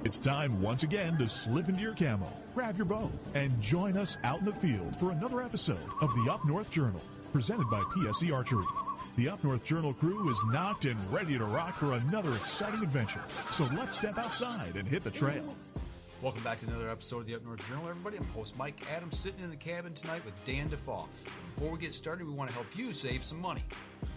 It's time once again to slip into your camo, grab your bow, and join us out in the field for another episode of the Up North Journal, presented by PSE Archery. The Up North Journal crew is knocked and ready to rock for another exciting adventure. So let's step outside and hit the trail. Welcome back to another episode of the Up North Journal, everybody. I'm host Mike Adams, sitting in the cabin tonight with Dan DeFaw. Before we get started, we want to help you save some money.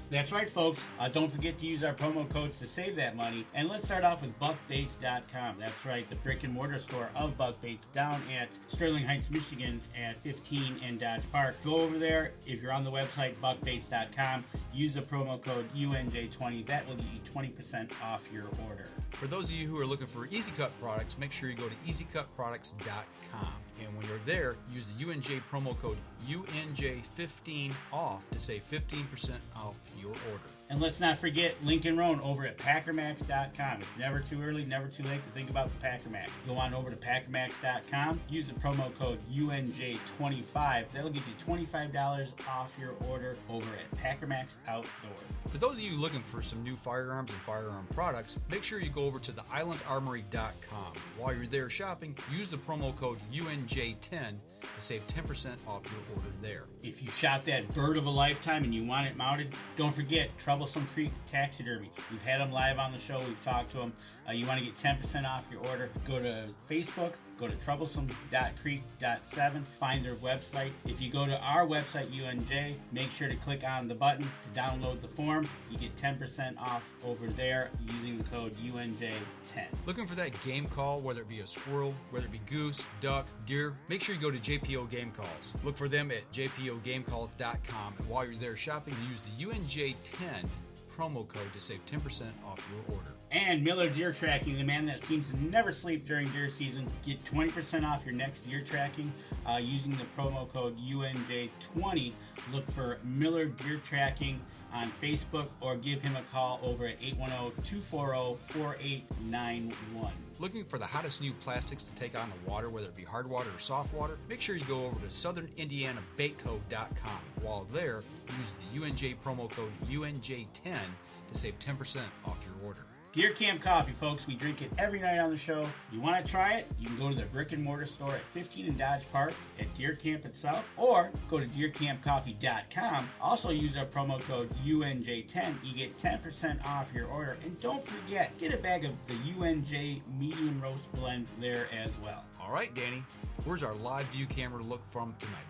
That's right, folks. Don't forget to use our promo codes to save that money. And let's start off with buckbaits.com. That's right, the brick and mortar store of Buck Baits down at Sterling Heights, Michigan at 15 and Dodge Park. Go over there. If you're on the website, buckbaits.com, use the promo code UNJ20. That will get you 20% off your order. For those of you who are looking for Easy Cut products, make sure you go to easycutproducts.com. And when you're there, use the UNJ promo code UNJ15 off to save 15% off your order. And let's not forget Lincoln Roan over at packermax.com. It's never too early, never too late to think about the Packer Max. Go on over to packermax.com, use the promo code UNJ25. That'll get you $25 off your order over at Packer Max Outdoor. For those of you looking for some new firearms and firearm products, make sure you go over to the islandarmory.com. While you're there shopping, use the promo code UNJ10 to save 10% off your order there. If you shot that bird of a lifetime and you want it mounted, don't forget Troublesome Creek Taxidermy. We've had them live on the show. We've talked to them. You want to get 10% off your order, go to Facebook, go to troublesome.creek.7, find their website. If you go to our website, UNJ, make sure to click on the button to download the form. You get 10% off over there using the code UNJ10. Looking for that game call, whether it be a squirrel, whether it be goose, duck, deer, make sure you go to JPO Game Calls. Look for them at jpogamecalls.com, and while you're there shopping, use the UNJ10 promo code to save 10% off your order. And Miller Deer Tracking, the man that seems to never sleep during deer season. Get 20% off your next deer tracking using the promo code UNJ20. Look for Miller Deer Tracking on Facebook or give him a call over at 810-240-4891. Looking for the hottest new plastics to take on the water, whether it be hard water or soft water? Make sure you go over to southernindianabaitco.com. While there, use the UNJ promo code UNJ10 to save 10% off your order. Deer Camp Coffee, folks. We drink it every night on the show. You want to try it? You can go to the brick and mortar store at 15 and Dodge Park at Deer Camp itself, or go to deercampcoffee.com. Also use our promo code UNJ10. You get 10% off your order. And don't forget, get a bag of the UNJ medium roast blend there as well. All right, Danny, where's our live view camera to look from tonight?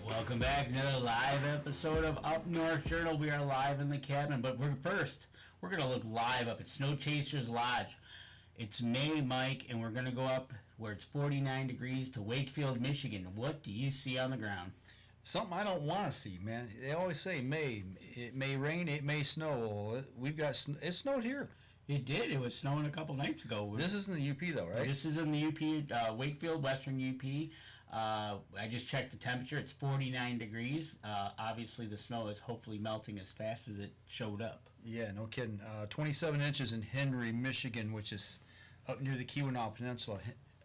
Welcome back to another live episode of Up North Journal. We are live in the cabin, but we're going to look live up at Snow Chasers Lodge. It's May, Mike, and we're going to go up where it's 49 degrees to Wakefield, Michigan. What do you see on the ground? Something I don't want to see, man. They always say May. It may rain, it may snow. It snowed here. It did. It was snowing a couple nights ago. This is in the UP, though, right? This is in the UP, Wakefield, Western UP. I just checked the temperature. It's 49 degrees. Obviously, the snow is hopefully melting as fast as it showed up. Yeah, no kidding. 27 inches in Henry, Michigan, which is up near the Keweenaw Peninsula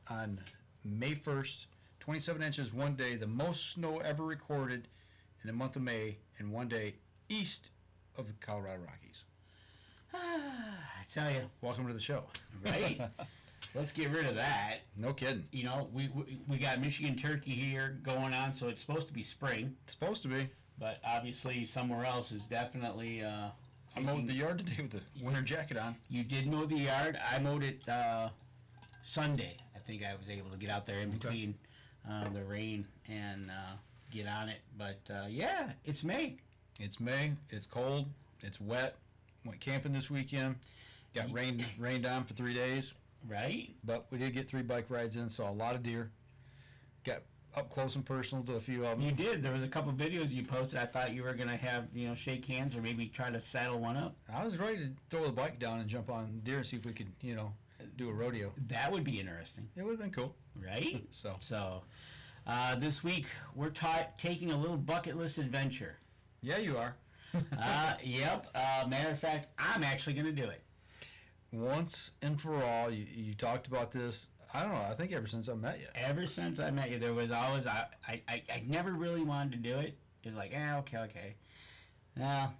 on May 1st. 27 inches one day, the most snow ever recorded in the month of May in one day east of the Colorado Rockies. I tell you. Welcome to the show. Right? Let's get rid of that. No kidding. You know, we got Michigan turkey here going on, so it's supposed to be spring. It's supposed to be. But obviously somewhere else is definitely... I mowed the yard today with the winter jacket on. You did mow the yard. I mowed it Sunday. I think I was able to get out there in between the rain and get on it. But yeah, it's May. It's May. It's cold. It's wet. Went camping this weekend. Got rained on for 3 days. Right. But we did get 3 bike rides in, saw a lot of deer. Got up close and personal to a few of them. You did. There was a couple videos you posted. I thought you were going to have, shake hands or maybe try to saddle one up. I was ready to throw the bike down and jump on deer and see if we could, do a rodeo. That would be interesting. It would have been cool. Right? So this week we're taking a little bucket list adventure. Yeah, you are. Yep. Matter of fact, I'm actually going to do it. Once and for all, you talked about this, I don't know, I think ever since I met you. Ever since I met you, there was always, I never really wanted to do it. It was like, okay. Now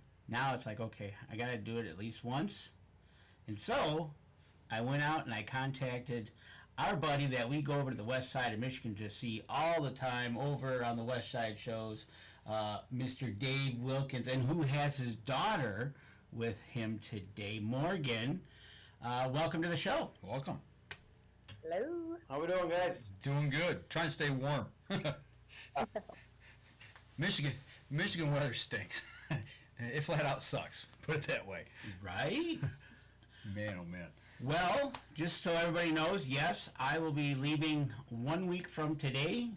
it's like, okay, I got to do it at least once. And so I went out and I contacted our buddy that we go over to the west side of Michigan to see all the time over on the west side shows, Mr. Dave Wilkins, and who has his daughter with him today, Morgan. Welcome to the show. Welcome. Hello. How we doing, guys? Doing good. Trying to stay warm. Michigan weather stinks. It flat out sucks. Put it that way. Right? Man, oh man. Well, just so everybody knows, yes, I will be leaving 1 week from today,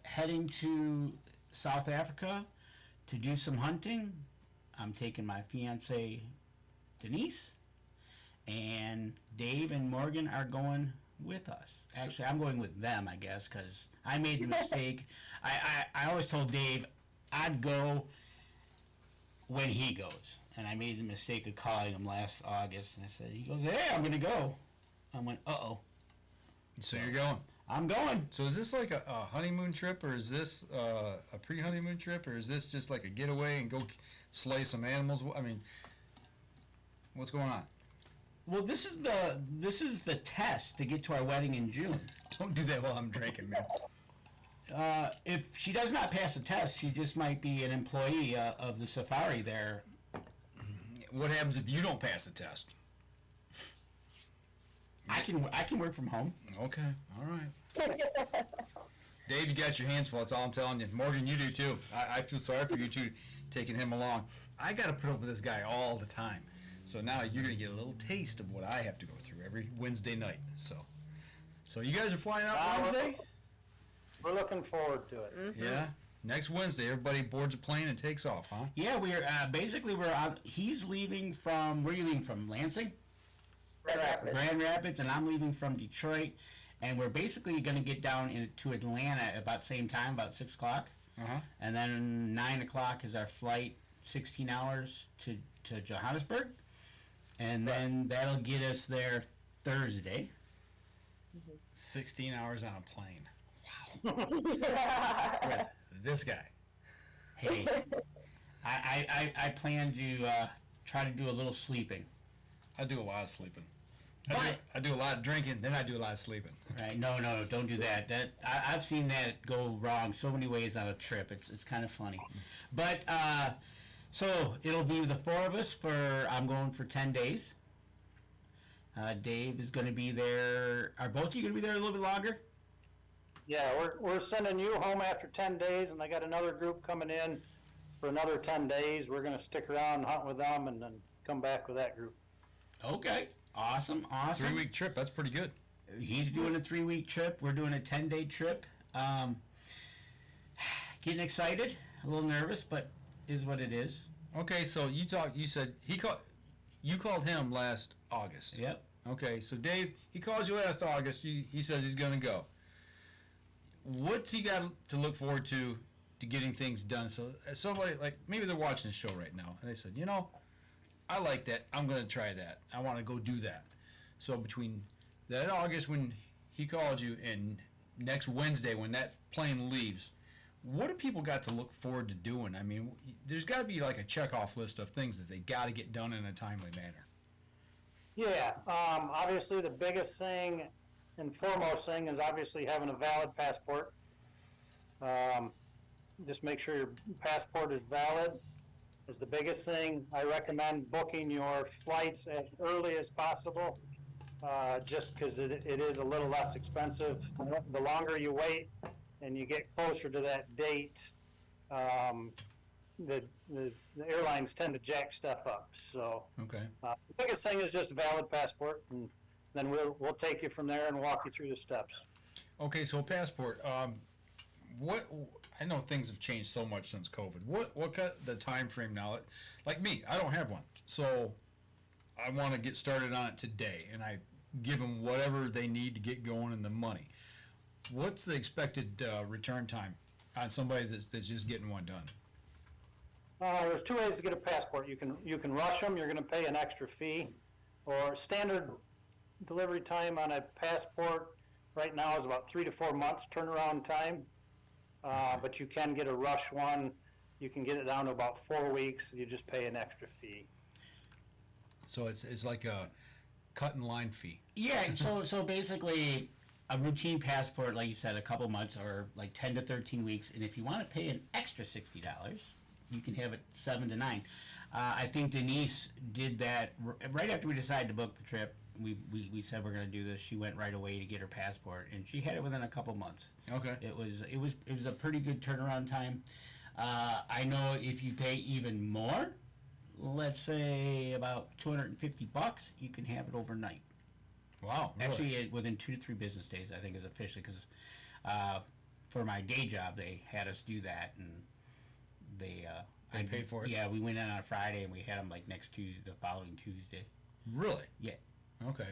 heading to South Africa to do some hunting. I'm taking my fiance, Denise, and Dave and Morgan are going with us. Actually, I'm going with them, I guess, because I made the mistake. I always told Dave I'd go when he goes. And I made the mistake of calling him last August, and I said, he goes, hey, I'm going to go. I went, uh-oh. So you're going. I'm going. So is this like a honeymoon trip, or is this a pre-honeymoon trip, or is this just like a getaway and go slay some animals? I mean, what's going on? Well, this is the test to get to our wedding in June. Don't do that while I'm drinking, man. If she does not pass the test, she just might be an employee of the safari there. What happens if you don't pass the test? I can work from home. Okay, all right. Dave, you got your hands full. That's all I'm telling you. Morgan, you do too. I feel sorry for you two taking him along. I got to put up with this guy all the time. So now you're going to get a little taste of what I have to go through every Wednesday night. So you guys are flying out Wednesday? We're looking forward to it. Mm-hmm. Yeah. Next Wednesday, everybody boards a plane and takes off, huh? Yeah, we're he's leaving from, where are you leaving from, Lansing? Grand Rapids, and I'm leaving from Detroit, and we're basically going to get down to Atlanta at about the same time, about 6 o'clock. Uh-huh. And then 9 o'clock is our flight, 16 hours to Johannesburg. And then that'll get us there Thursday. 16 hours on a plane. Wow. With this guy. Hey, I plan to try to do a little sleeping. I do a lot of sleeping. But- I do a lot of drinking, then I do a lot of sleeping. Right? No, don't do that. I've seen that go wrong so many ways on a trip. It's kind of funny. But so it'll be the four of us I'm going for 10 days. Dave is going to be there. Are both of you going to be there a little bit longer? Yeah, we're sending you home after 10 days, and I got another group coming in for another 10 days. We're going to stick around and hunt with them and then come back with that group. Okay. Awesome. 3-week trip, that's pretty good. He's doing a 3-week trip. We're doing a 10-day trip. Getting excited, a little nervous, but is what it is. Okay, so you said you called him last August. Yep. Okay, so Dave, he calls you last August. He says he's going to go. What's he got to look forward to getting things done? So somebody, like, maybe they're watching the show right now, and they said, I like that. I'm going to try that. I want to go do that. So between that August when he called you and next Wednesday when that plane leaves, what do people got to look forward to doing? I mean, there's got to be like a check-off list of things that they got to get done in a timely manner. Yeah, obviously the biggest thing and foremost thing is obviously having a valid passport. Just make sure your passport is valid is the biggest thing. I recommend booking your flights as early as possible, just because it is a little less expensive. The longer you wait and you get closer to that date, the airlines tend to jack stuff up. So Okay. the biggest thing is just a valid passport, and then we'll take you from there and walk you through the steps. Okay, so passport. What I know things have changed so much since COVID. What cut the time frame now? Like me, I don't have one, so I want to get started on it today, and I give them whatever they need to get going and the money. What's the expected return time on somebody that's just getting one done? There's two ways to get a passport. You can rush them. You're going to pay an extra fee, or standard delivery time on a passport right now is about 3 to 4 months turnaround time. But you can get a rush one. You can get it down to about 4 weeks. You just pay an extra fee. So it's like a cut and line fee. Yeah, so basically a routine passport, like you said, a couple months or like 10 to 13 weeks. And if you want to pay an extra $60, you can have it 7 to 9. I think Denise did that right after we decided to book the trip. We said we're going to do this. She went right away to get her passport, and she had it within a couple months. Okay. It was a pretty good turnaround time. I know if you pay even more, let's say about $250, you can have it overnight. Wow. Really? Actually, within 2 to 3 business days, I think is officially, because for my day job, they had us do that, and they paid for it? Yeah, we went in on a Friday, and we had them like next Tuesday, the following Tuesday. Really? Yeah. Okay.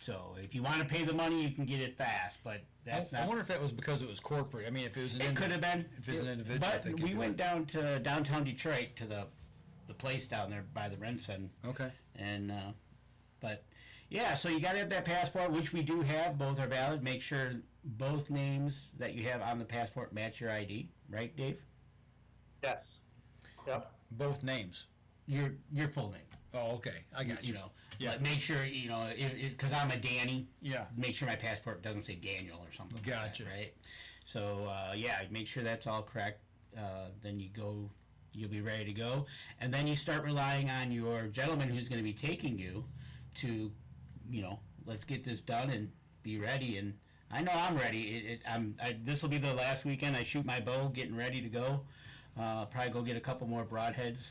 So if you want to pay the money, you can get it fast, but that's I not. wonder if that was because it was corporate. I mean, if it was an It could have been. If it's an individual, But they could we do went it. down to downtown Detroit to the place down there by the Renson, Okay. and but yeah, so you got to have that passport, which we do have. Both are valid. Make sure both names that you have on the passport match your ID, right, Dave? Yes. Yep. Both names. Your full name. Oh, okay. I got you. You know, Yeah. but make sure because I'm a Danny. Yeah. Make sure my passport doesn't say Daniel or something. Gotcha. Like that, right. So yeah, make sure that's all correct. Then you'll be ready to go, and then you start relying on your gentleman who's going to be taking you to, let's get this done and be ready. And I know I'm ready. This will be the last weekend I shoot my bow, getting ready to go. Probably go get a couple more broadheads.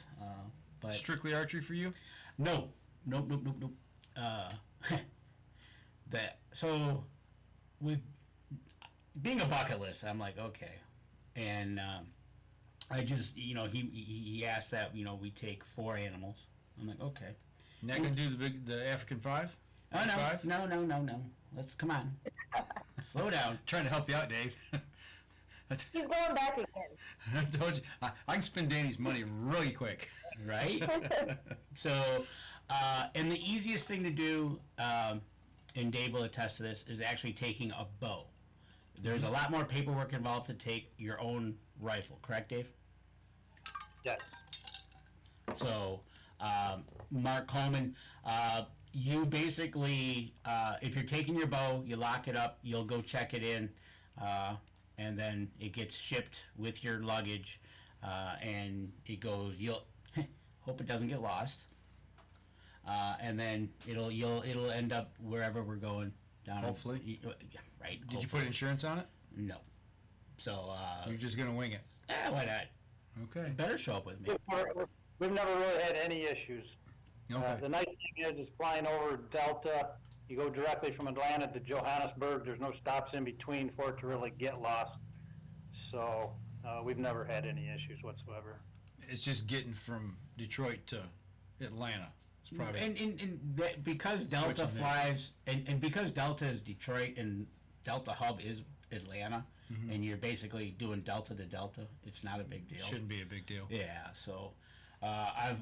But Strictly archery for you? Nope. So with being a bucket list, I'm like, okay, and I just he asked that we take 4 animals. I'm like, okay. Not gonna do the African 5? Oh no, Five? no. Let's come on. Slow down. Trying to help you out, Dave. He's going back again. I told you, I can spend Danny's money really quick. Right? So, and the easiest thing to do, and Dave will attest to this, is actually taking a bow. There's a lot more paperwork involved to take your own rifle, correct, Dave? Yes. So, Mark Coleman, you basically, if you're taking your bow, you lock it up, you'll go check it in, and then it gets shipped with your luggage, and it goes, you'll hope it doesn't get lost, and then it'll end up wherever we're going down. Hopefully. Right. Did you put insurance on it? No. So, You're just gonna wing it. why not? Okay. Better show up with me. We've never really had any issues. Okay. The nice thing is flying over Delta. You go directly from Atlanta to Johannesburg. There's no stops in between for it to really get lost. So we've never had any issues whatsoever. It's just getting from Detroit to Atlanta. It's probably And because Delta Switching there. flies, and because Delta is Detroit and Delta hub is Atlanta, and you're basically doing Delta to Delta, it's not a big deal. shouldn't be a big deal. Yeah, so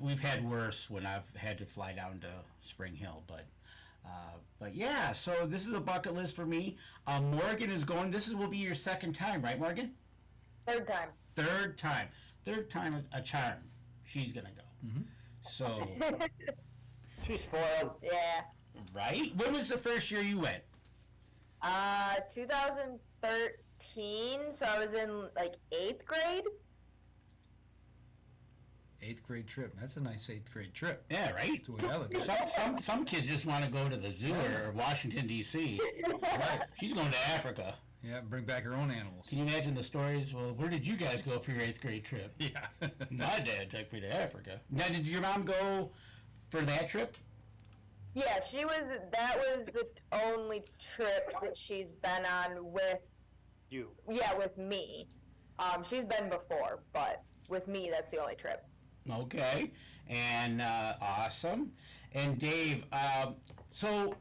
we've had worse when I've had to fly down to Spring Hill, but yeah. So this is a bucket list for me. Morgan is going. Will be your second time, right, Morgan? Third time. Third time a charm. She's gonna go. So She's spoiled. Yeah. right. When was the first year you went? 2013. So I was in like 8th grade. 8th grade trip. That's a nice 8th grade trip. Yeah, right. That's the way I look at it. Some kids just want to go to the zoo or Washington D.C. Right. She's going to Africa. Yeah, bring back her own animals. Can you imagine the stories? Well, where did you guys go for your 8th grade trip? Yeah. My dad took me to Africa. Now, did your mom go for that trip? Yeah, that was the only trip that she's been on with, You. with me. She's been before, but with me, that's the only trip. Okay, and awesome. And Dave, so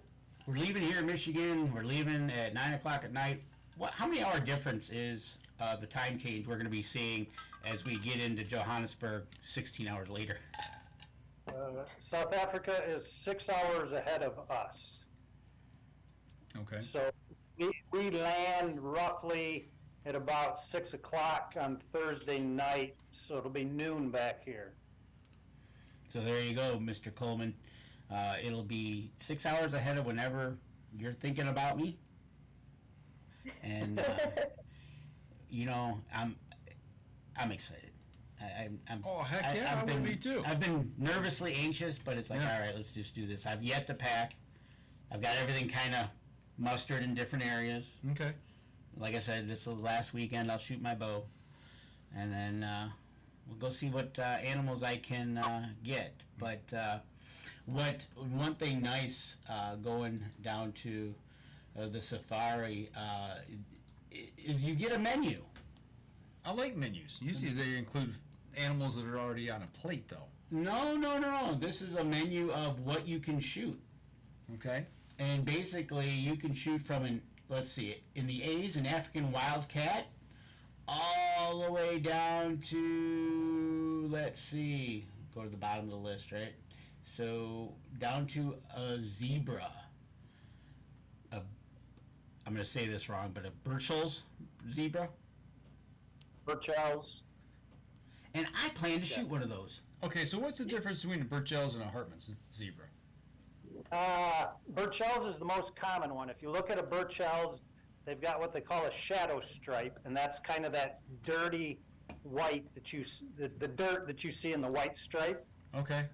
we're leaving here in Michigan. We're leaving at 9 o'clock at night. How many hour difference is the time change we're going to be seeing as we get into Johannesburg 16 hours later? South Africa is 6 hours ahead of us. Okay. So we land roughly at about 6 o'clock on Thursday night, so it'll be noon back here. So there you go, Mr. Coleman. It'll be 6 hours ahead of whenever you're thinking about me. And you know, I'm excited. I'm Oh, heck yeah, I would be too. I've been nervously anxious, but it's like, all right, let's just do this. I've yet to pack. I've got everything kind of mustered in different areas. Okay. Like I said, this last weekend I'll shoot my bow, and then we'll go see what animals I can get. But one thing nice going down to the safari is you get a menu. I like menus. Usually they include animals that are already on a plate, though. No. This is a menu of what you can shoot. Okay. And basically, you can shoot from let's see, in the A's, an African wildcat, all the way down to, let's see, go to the bottom of the list, right? So, down to a zebra. I'm going to say this wrong, but a Burchell's zebra. Burchell's. And I plan to shoot one of those. Okay, so what's the difference between a Burchell's and a Hartman's zebra? Burchell's is the most common one. If you look at a Burchell's, they've got what they call a shadow stripe, and that's kind of that dirty white that the dirt that you see in the white stripe. Okay.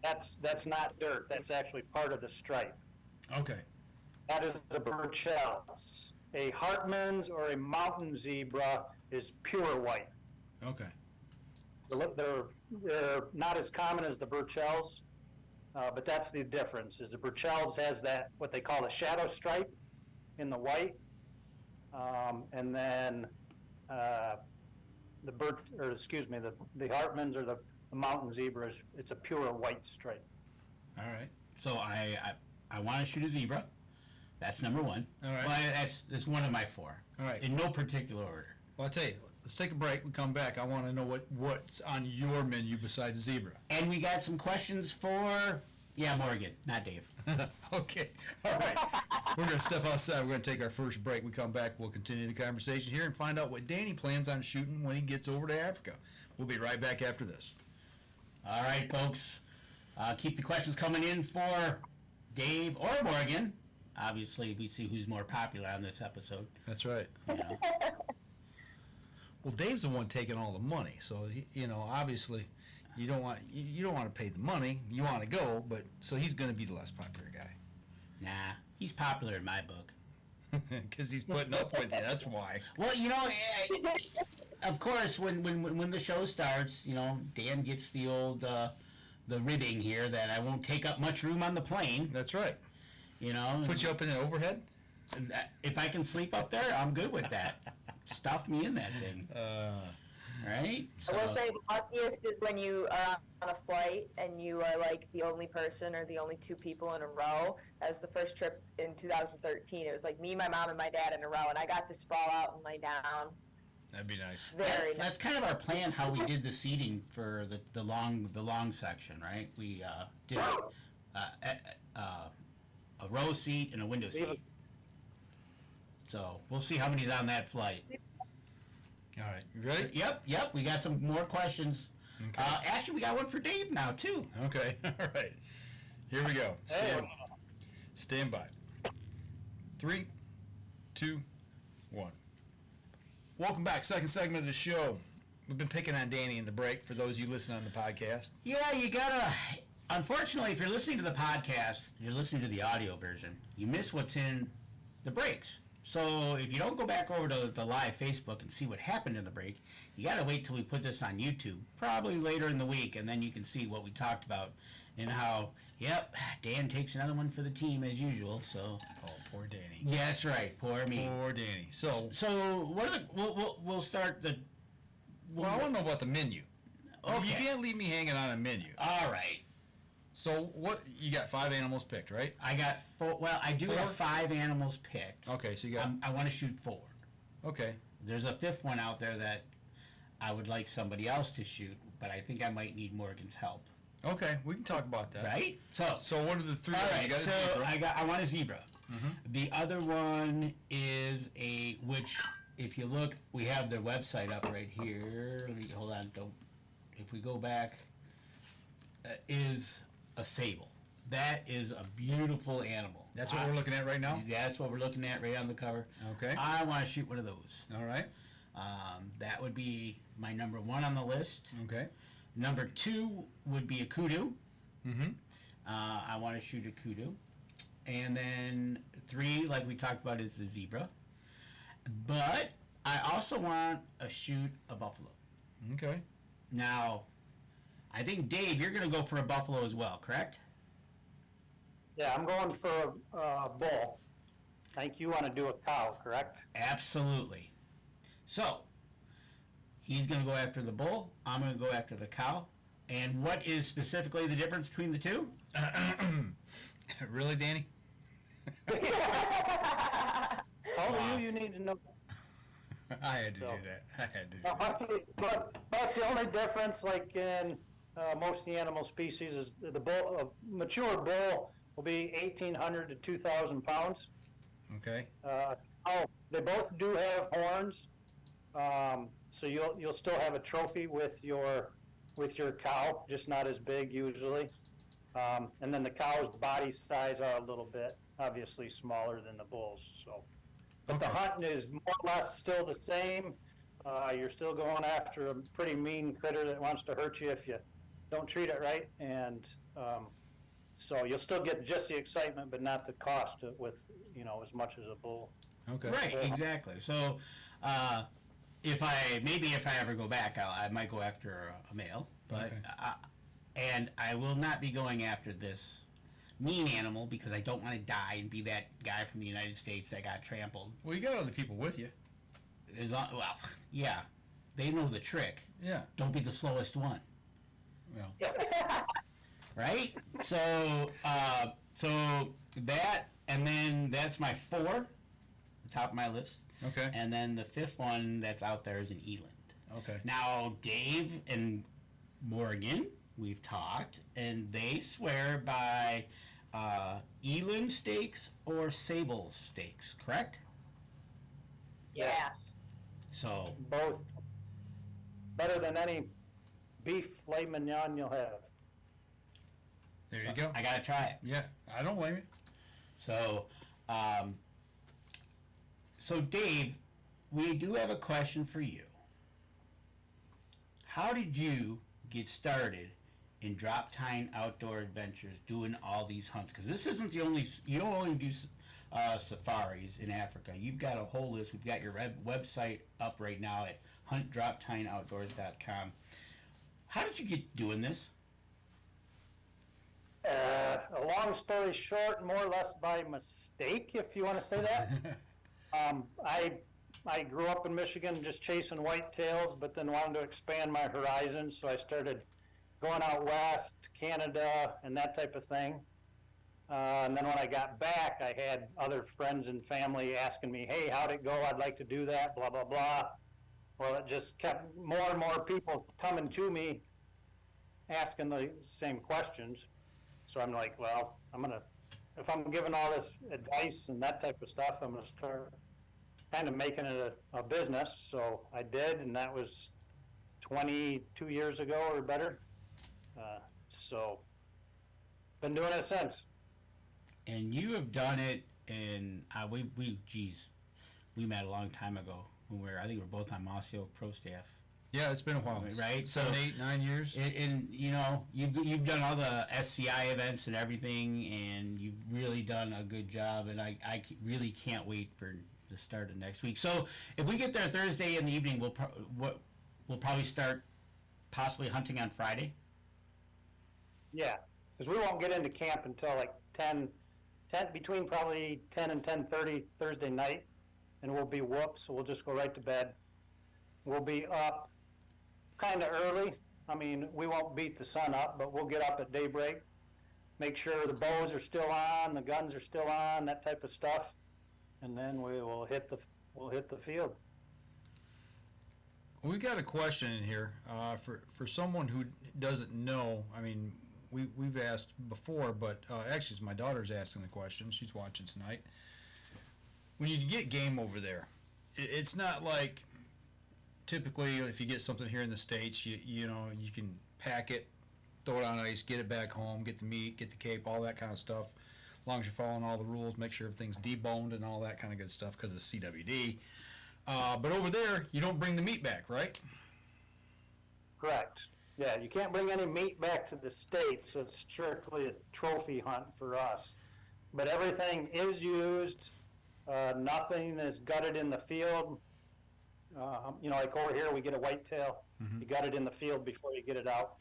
That's not dirt. That's actually part of the stripe. Okay. That is a Burchell's. A Hartman's or a mountain zebra is pure white. Okay. They're not as common as the Burchell's, but that's the difference. Is the Burchell's has that what they call a shadow stripe in the white, and then the Hartman's or the mountain zebras, it's a pure white stripe. All right. So I want to shoot a zebra. That's number one. All right. Well, that's one of my four. All right. In no particular order. Well, I'll tell you, let's take a break. We come back. I want to know what's on your menu besides zebra. And we got some questions for, Morgan, not Dave. Okay. All right. We're going to step outside. We're going to take our first break. We come back. We'll continue the conversation here and find out what Danny plans on shooting when he gets over to Africa. We'll be right back after this. All right, folks. Keep the questions coming in for Dave or Morgan. Obviously, we see who's more popular on this episode. That's right. You know. Well, Dave's the one taking all the money, so obviously, you don't want to pay the money. You want to go, but so he's going to be the less popular guy. Nah, he's popular in my book. Because he's putting up with you. That's why. Well, of course, when the show starts, Dan gets the old the ribbing here that I won't take up much room on the plane. That's right. Put you up in the overhead? If I can sleep up there, I'm good with that. Stuff me in that thing. Right? I will say the luckiest is when you are on a flight and you are like the only person or the only two people in a row. That was the first trip in 2013. It was like me, my mom, and my dad in a row, and I got to sprawl out and lay down. That'd be nice. Very nice. That's kind of our plan, how we did the seating for the long section, right? We did a row seat and a window seat. So we'll see how many's on that flight. All right, you ready? Yep. We got some more questions. Okay. Actually, we got one for Dave now too. Okay, all right. Here we go. Stand by. 3, 2, 1. Welcome back. Second segment of the show. We've been picking on Danny in the break for those of you listening on the podcast. Yeah, you gotta. Unfortunately, if you're listening to the podcast, you're listening to the audio version, you miss what's in the breaks. So if you don't go back over to the live Facebook and see what happened in the break, you got to wait till we put this on YouTube, probably later in the week, and then you can see what we talked about and how, Dan takes another one for the team as usual. So, Oh, poor Danny. yeah, that's right, poor me. Poor Danny. So what are we'll start the. I want to know about the menu. Okay. You can't leave me hanging on a menu. All right. So what? You got 5 animals picked, right? I got 4. Well, I do have 5 animals picked. Okay, so you got. I want to shoot 4. Okay. There's a 5th one out there that I would like somebody else to shoot, but I think I might need Morgan's help. Okay, we can talk about that. Right? So what are the 3? all right. You got a So zebra. I want a zebra. Mhm. The other one is which if you look, we have their website up right here. Hold on, don't. If we go back, is a sable. That is a beautiful animal. That's what we're looking at right now? That's what we're looking at right on the cover. Okay. I want to shoot one of those. All right. That would be my number 1 on the list. Okay. Number 2 would be a kudu. Mm-hmm. I want to shoot a kudu. And then 3, like we talked about, is the zebra. But I also want to shoot a buffalo. Okay. Now, I think, Dave, you're going to go for a buffalo as well, correct? Yeah, I'm going for a bull. I think you want to do a cow, correct? Absolutely. So, he's going to go after the bull. I'm going to go after the cow. And what is specifically the difference between the two? Really, Danny? All of you need to know. I had to do that. I had to do that. But that's the only difference, like in most of the animal species, is the bull, a mature bull will be 1,800 to 2,000 pounds. Okay. They both do have horns, so you'll still have a trophy with your cow, just not as big usually. And then the cow's body size are a little bit obviously smaller than the bull's. So, but the hunting is more or less still the same. You're still going after a pretty mean critter that wants to hurt you if you don't treat it right, and so you'll still get just the excitement, but not the cost with as much as a bull. Okay. Right, exactly. So, if I ever go back, I might go after a male, but Okay. And I will not be going after this mean animal because I don't want to die and be that guy from the United States that got trampled. Well, you got other people with you. Yeah, they know the trick. Yeah. Don't be the slowest one. Well. Right? So that, and then that's my 4, the top of my list. Okay. And then the 5th one that's out there is an eland. Okay. Now, Dave and Morgan, we've talked, and they swear by eland steaks or sable steaks, correct? Yeah. So, Both better than any beef filet mignon you'll have. There you go. I gotta try it. Yeah. I don't blame you. So, so Dave, we do have a question for you. How did you get started in Droptine Outdoor Adventures doing all these hunts? Because this isn't the only, you don't only do safaris in Africa. You've got a whole list. We've got your website up right now at huntdroptineoutdoors.com. How did you get doing this? A long story short, more or less by mistake, if you want to say that. I grew up in Michigan just chasing whitetails, but then wanted to expand my horizons, so I started going out west, Canada, and that type of thing. And then when I got back, I had other friends and family asking me, hey, how'd it go? I'd like to do that, blah, blah, blah. Well, it just kept more and more people coming to me asking the same questions. So I'm like, well, if I'm giving all this advice and that type of stuff, I'm going to start kind of making it a business. So I did, and that was 22 years ago or better. So been doing it since. And you have done it, and we met a long time ago when I think we were both on Mossio Pro staff. Yeah, it's been a while. Right? 7, So- 8, 9 years. And you've done all the SCI events and everything, and you've really done a good job, and I really can't wait for the start of next week. So if we get there Thursday in the evening, we'll probably start possibly hunting on Friday. Yeah, because we won't get into camp until like 10 between probably 10 and 10:30 Thursday night, and we'll be whooped, so we'll just go right to bed. We'll be up kind of early. I mean, we won't beat the sun up, but we'll get up at daybreak, make sure the bows are still on, the guns are still on, that type of stuff, and then we'll hit the field. We've got a question in here for someone who doesn't know. I mean, we've asked before, but actually, it's my daughter's asking the question. She's watching tonight. When you get game over there, it's not like typically if you get something here in the States, you can pack it throw it on ice, get it back home, get the meat, get the cape, all that kind of stuff. As long as you're following all the rules, make sure everything's deboned and all that kind of good stuff because it's CWD. But over there, you don't bring the meat back, right? Correct. Yeah, you can't bring any meat back to the States, so it's strictly a trophy hunt for us. But everything is used. Nothing is gutted in the field. Like over here, we get a whitetail. You gut it in the field before you get it out.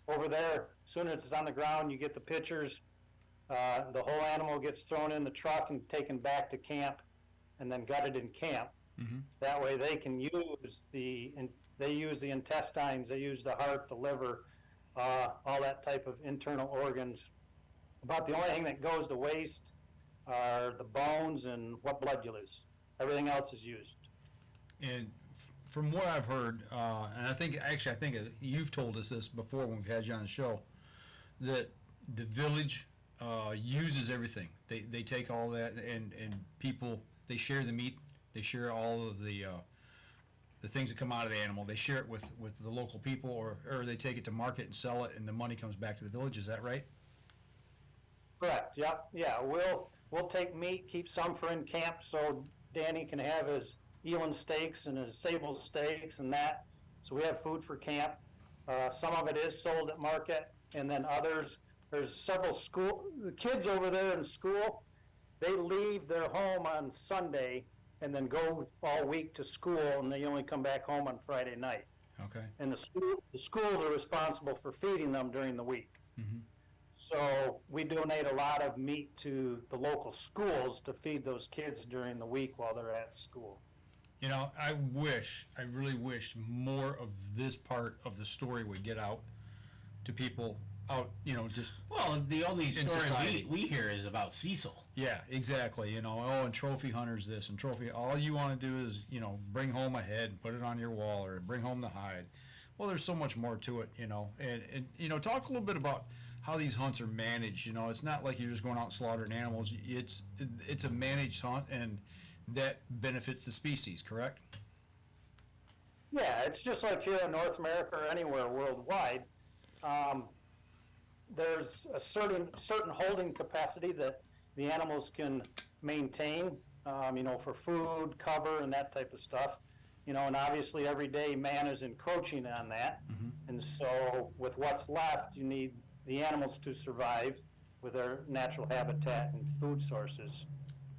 Over there, as soon as it's on the ground, you get the pictures. The whole animal gets thrown in the truck and taken back to camp and then gutted in camp. That way they can use the intestines, they use the heart, the liver, all that type of internal organs. About the only thing that goes to waste are the bones and what blood you lose. Everything else is used. And from what I've heard, and I think you've told us this before when we've had you on the show, that the village uses everything. They take all that, and people, they share the meat, they share all of the things that come out of the animal. They share it with the local people, or they take it to market and sell it, and the money comes back to the village. Is that right? Correct. Yep. Yeah. We'll take meat, keep some for in camp, so Danny can have his eland steaks and his sable steaks and that. So we have food for camp. Some of it is sold at market, and then others. There's several the kids over there in school. They leave their home on Sunday and then go all week to school, and they only come back home on Friday night. Okay. And the schools are responsible for feeding them during the week. So we donate a lot of meat to the local schools to feed those kids during the week while they're at school. I really wish more of this part of the story would get out to people out, just. Well, the only story society. we hear is about Cecil. Yeah, exactly. And trophy hunters this and trophy. All you want to do is, bring home a head, put it on your wall, or bring home the hide. Well, there's so much more to it, and talk a little bit about how these hunts are managed. It's not like you're just going out and slaughtering animals. It's a managed hunt, and that benefits the species, correct? Yeah, it's just like here in North America or anywhere worldwide. There's a certain holding capacity that the animals can maintain, for food, cover, and that type of stuff. And obviously every day man is encroaching on that. And so with what's left, you need the animals to survive with their natural habitat and food sources.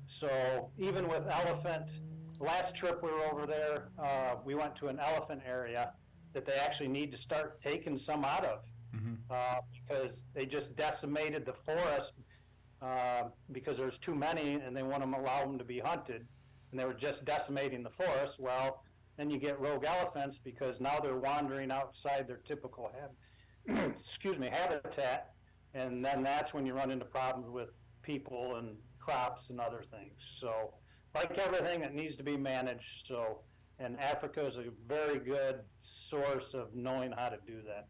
So even with elephant, last trip we were over there, we went to an elephant area that they actually need to start taking some out of. Because they just decimated the forest because there's too many and they want to allow them to be hunted, and they were just decimating the forest. Well, then you get rogue elephants because now they're wandering outside their typical habitat, and then that's when you run into problems with people and crops and other things. So like everything, it needs to be managed. And Africa is a very good source of knowing how to do that.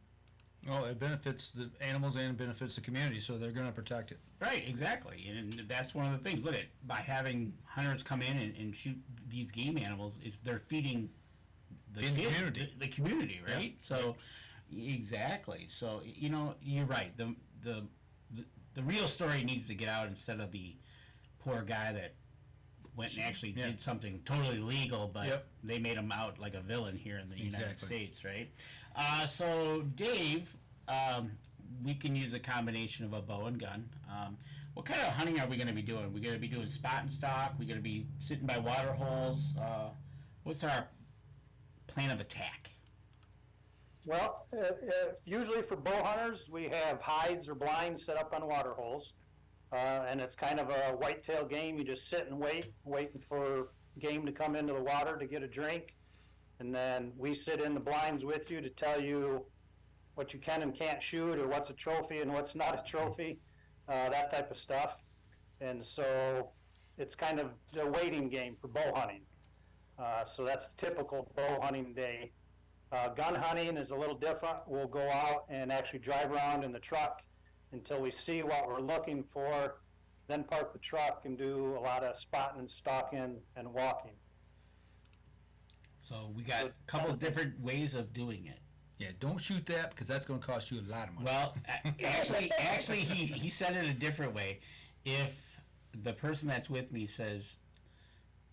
Well, it benefits the animals and benefits the community, so they're going to protect it. Right, exactly. And that's one of the things. Look at, by having hunters come in and shoot these game animals, they're feeding the community, right? Yeah. So, exactly. So, you're right. The real story needs to get out instead of the poor guy that went and actually did something totally legal, but they made him out like a villain here in the United States, right? So, Dave, we can use a combination of a bow and gun. What kind of hunting are we going to be doing? We're going to be doing spot and stalk. We're going to be sitting by water holes. What's our plan of attack? Well, usually for bow hunters, we have hides or blinds set up on water holes. And it's kind of a whitetail game. You just sit and waiting for game to come into the water to get a drink. And then we sit in the blinds with you to tell you what you can and can't shoot, or what's a trophy and what's not a trophy, that type of stuff. And so it's kind of a waiting game for bow hunting. So that's the typical bow hunting day. Gun hunting is a little different. We'll go out and actually drive around in the truck until we see what we're looking for, then park the truck and do a lot of spotting and stalking and walking. So we got a couple of different ways of doing it. Yeah, don't shoot that because that's going to cost you a lot of money. Well, actually, he said it a different way. If the person that's with me says,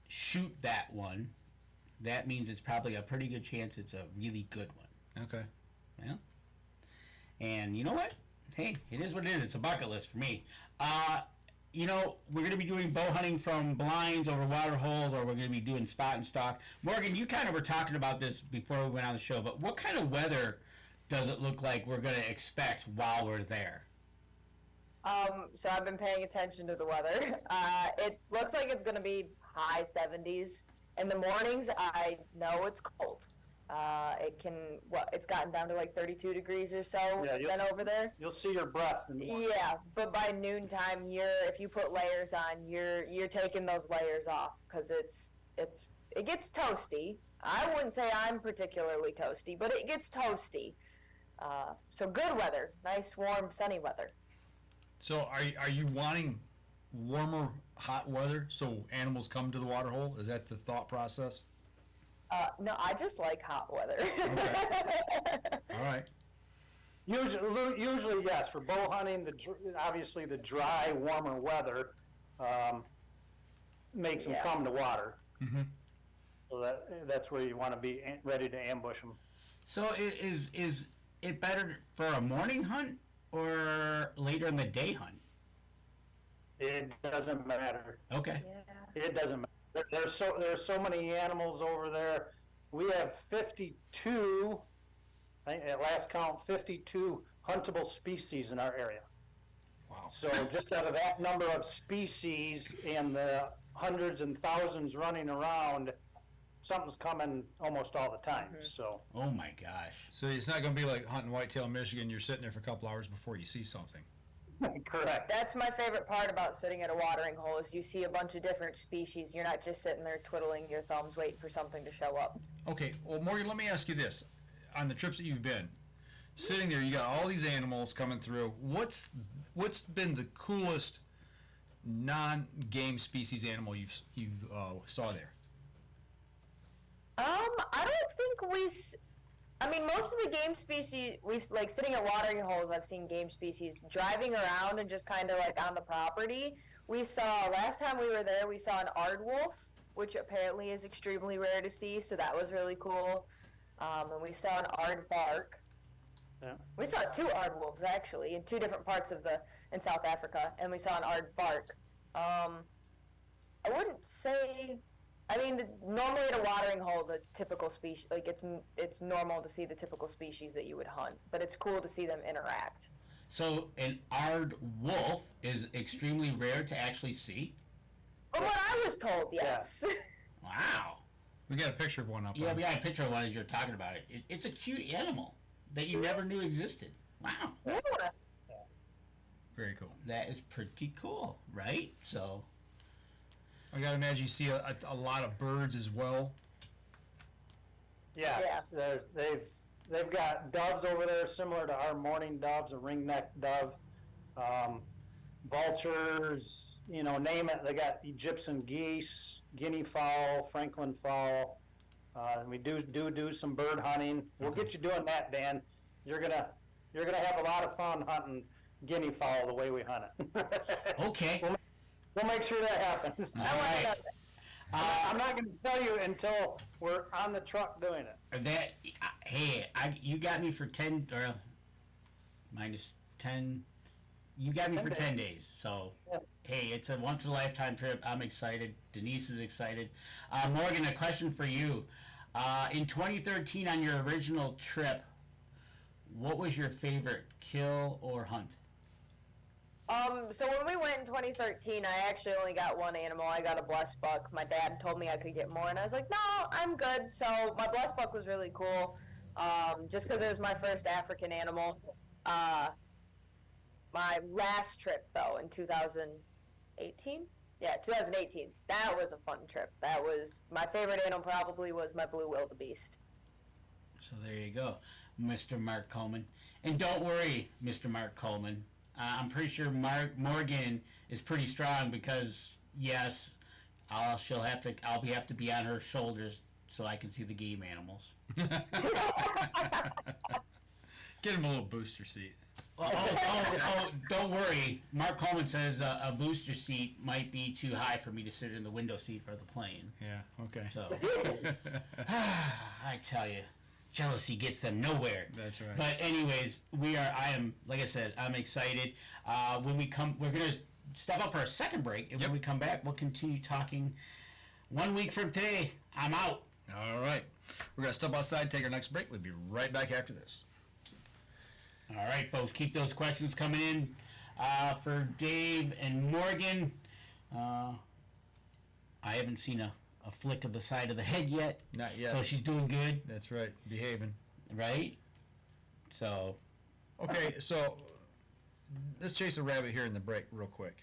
shoot that one, that means it's probably a pretty good chance it's a really good one. Okay. Yeah. And you know what? Hey, it is what it is. It's a bucket list for me. You know, we're going to be doing bow hunting from blinds over water holes, or we're going to be doing spot and stalk. Morgan, you kind of were talking about this before we went on the show, but what kind of weather does it look like we're going to expect while we're there? So I've been paying attention to the weather. It looks like it's going to be high 70s. In the mornings, I know it's cold. It's gotten down to like 32 degrees or so then over there. You'll see your breath. Yeah, but by noontime, if you put layers on, you're taking those layers off because it gets toasty. I wouldn't say I'm particularly toasty, but it gets toasty. So good weather, nice, warm, sunny weather. So are you wanting warmer, hot weather so animals come to the water hole? Is that the thought process? No, I just like hot weather. Okay. All right. Usually, yes. For bow hunting, obviously the dry, warmer weather makes them come to water. Mm-hmm. So that's where you want to be ready to ambush them. So is it better for a morning hunt or later in the day hunt? It doesn't matter. Okay. Yeah. It doesn't matter. There's so many animals over there. We have 52, I think at last count, 52 huntable species in our area. Wow. So just out of that number of species and the hundreds and thousands running around, something's coming almost all the time. Mm-hmm. So. Oh my gosh. So it's not going to be like hunting whitetail in Michigan. You're sitting there for a couple hours before you see something. Correct. That's my favorite part about sitting at a watering hole is you see a bunch of different species. You're not just sitting there twiddling your thumbs waiting for something to show up. Okay, well, Morgan, let me ask you this. On the trips that you've been, sitting there, you got all these animals coming through. What's been the coolest non-game species animal you saw there? I don't think most of the game species, sitting at watering holes, I've seen game species driving around and just kind of like on the property. Last time we were there, we saw an aardwolf, which apparently is extremely rare to see, so that was really cool. And we saw an aardvark. Yeah. We saw two aardwolves, actually, in two different parts in South Africa, and we saw an aardvark. I wouldn't say... normally at a watering hole, the typical species, it's normal to see the typical species that you would hunt, but it's cool to see them interact. So an aard wolf is extremely rare to actually see? From what I was told, yes. Yeah. Wow. We got a picture of one up. Yeah, we got a picture of one as you're talking about it. It's a cute animal that you never knew existed. Wow. Yeah. Very cool. That is pretty cool, right? So... I gotta imagine you see a lot of birds as well. Yes, they've got doves over there similar to our mourning doves, a ring-necked dove, vultures, name it. They got Egyptian geese, guinea fowl, Franklin fowl. We do some bird hunting. We'll get you doing that, Dan. You're gonna have a lot of fun hunting guinea fowl the way we hunt it. Okay. We'll make sure that happens. All right. I'm not going to tell you until we're on the truck doing it. You got me for 10 or minus 10. You got me for 10 days. So, Yeah. Hey, it's a once in a lifetime trip. I'm excited. Denise is excited. Morgan, a question for you. In 2013, on your original trip, what was your favorite kill or hunt? So when we went in 2013, I actually only got one animal. I got a blessed buck. My dad told me I could get more, and I was like, no, I'm good. So my blessed buck was really cool, just because it was my first African animal. My last trip, though, in 2018? Yeah, 2018. That was a fun trip. That was, my favorite animal probably was my blue wildebeest. So there you go, Mr. Mark Coleman. And don't worry, Mr. Mark Coleman. I'm pretty sure Morgan is pretty strong because, yes, I'll have to be on her shoulders so I can see the game animals. Get him a little booster seat. Don't worry. Mark Coleman says a booster seat might be too high for me to sit in the window seat for the plane. Yeah, okay. So, I tell you, jealousy gets them nowhere. That's right. But anyways, like I said, I'm excited. When we come, we're going to step up for a second break, and when we come back, we'll continue talking. 1 week from today, I'm out. All right. We're going to step outside, take our next break. We'll be right back after this. All right, folks, keep those questions coming in for Dave and Morgan. I haven't seen a flick of the side of the head yet. Not yet. So she's doing good, That's right. Behaving. right? So, Okay, so let's chase a rabbit here in the break real quick.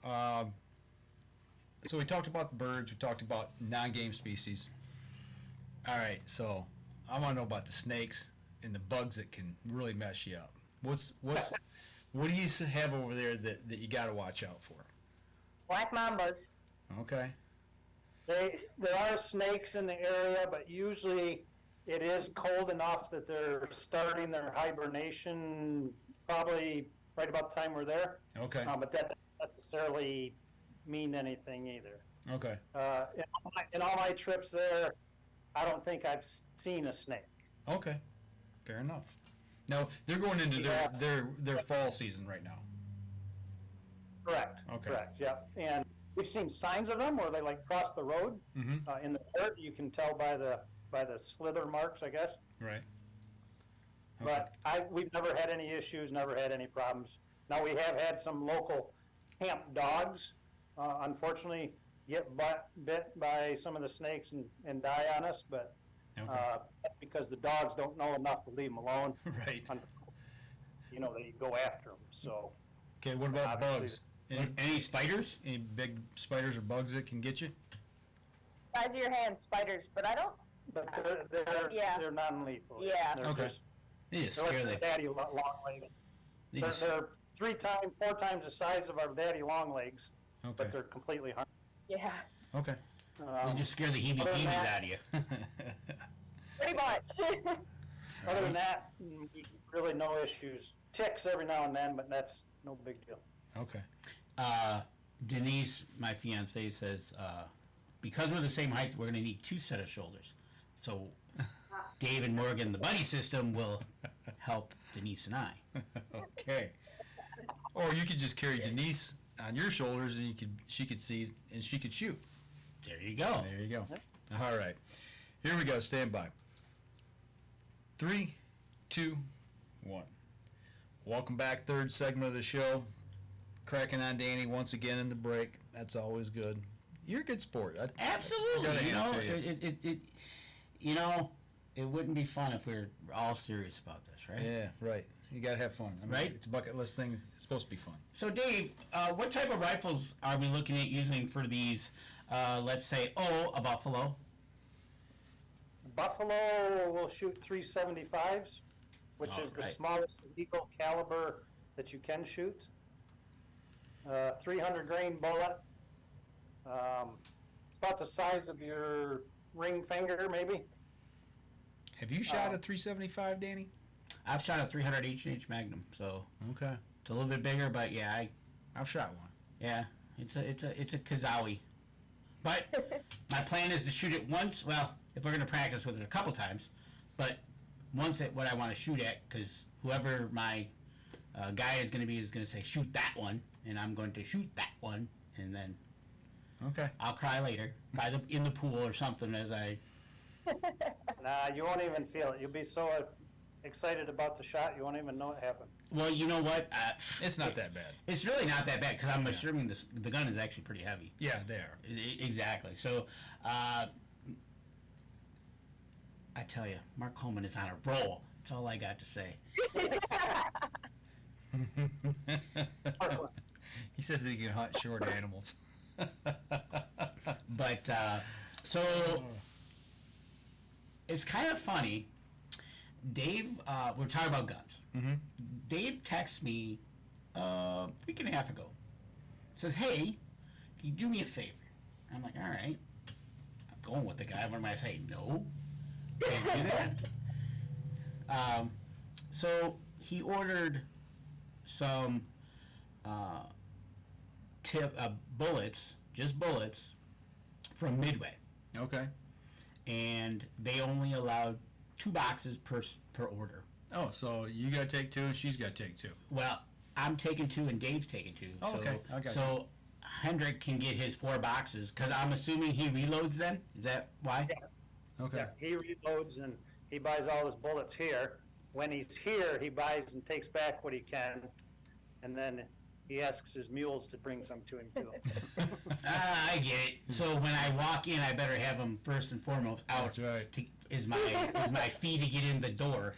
So we talked about the birds. We talked about non-game species. All right, so I want to know about the snakes and the bugs that can really mess you up. What do you have over there that you got to watch out for? Black mambas. Okay. There are snakes in the area, but usually it is cold enough that they're starting their hibernation probably right about the time we're there. Okay. But that doesn't necessarily mean anything either. Okay. In all my trips there, I don't think I've seen a snake. Okay. Fair enough. Now they're going into Yes. their fall season right now. Correct. Okay. Correct. Yeah. And we've seen signs of them where they like cross the road in the dirt. You can tell by the slither marks, I guess. Right. But we've never had any issues, never had any problems. Now we have had some local camp dogs, unfortunately, get bit by some of the snakes and die on us. But Okay. that's because the dogs don't know enough to leave them alone. Right. You know, they go after them. So Okay. What about Obviously- bugs? any spiders? Any big spiders or bugs that can get you? Size of your hand, spiders, but I don't. but they're Yeah. they're non-lethal. Yeah. They're Okay. just, They just they're scare like the. the daddy long legs. They They're, just, they're 4 times the size of our daddy long legs, Okay. but they're completely harmless. Yeah, Okay. they just scare the heebie-jeebies out of you. pretty much. Other than that, really no issues. Ticks every now and then, but that's no big deal. Okay. Denise, my fiance, says because we're the same height, we're going to need 2 sets of shoulders. So Dave and Morgan, the buddy system, will help Denise and I. Okay. Or you could just carry Denise on your shoulders, and she could see and she could shoot. There you go. There you go. All right. Here we go. Stand by. 3, 2, 1. Welcome back. Third segment of the show. Cracking on Danny once again in the break. That's always good. You're a good sport. I Absolutely. gotta You know, hand it to you. it wouldn't be fun if we were all serious about this, right? Yeah, right. You gotta have fun. I mean, Right? It's a bucket list thing. It's supposed to be fun. So, Dave, what type of rifles are we looking at using for these, let's say, a buffalo? Buffalo will shoot 375s, which is the Alright. smallest legal caliber that you can shoot. 300 grain bullet. It's about the size of your ring finger, maybe. Have you shot a 375, Danny? I've shot a 300 H&H Magnum, so Okay. it's a little bit bigger, but yeah, I've shot one. it's a Kazawi. But my plan is to shoot it once. Well, if we're gonna practice with it a couple times, but once at what I want to shoot at, because whoever my guy is gonna be is gonna say shoot that one, and I'm going to shoot that one, and then Okay. I'll cry later in the pool or something as I. Nah, you won't even feel it. You'll be so excited about the shot, you won't even know it happened. Well, you know what? It's not that bad. It's really not that bad because I'm assuming the gun is actually pretty heavy. Yeah, they are. Exactly. So, I tell you, Mark Coleman is on a roll. That's all I got to say. He says that he can hunt short animals. But so it's kind of funny. Dave, we're talking about guns. Mm-hmm. Dave texted me a week and a half ago. Says, "Hey, can you do me a favor?" I'm like, "All right." going with the guy. What am I saying? No, can't do that. So he ordered some bullets, just bullets, from Midway, Okay. and they only allowed 2 boxes per order. Oh, so you got to take 2 and she's got to take 2. Well, I'm taking 2 and Dave's taking 2. Oh, so, okay. I got so Hendrik can get his 4 boxes, because I'm assuming he reloads then? Is that why? Yes. Okay. Yeah, he reloads and he buys all his bullets here. When he's here, he buys and takes back what he can, and then he asks his mules to bring some to him too. I get it. So when I walk in, I better have them first and foremost out. That's right. Is my fee to get in the door,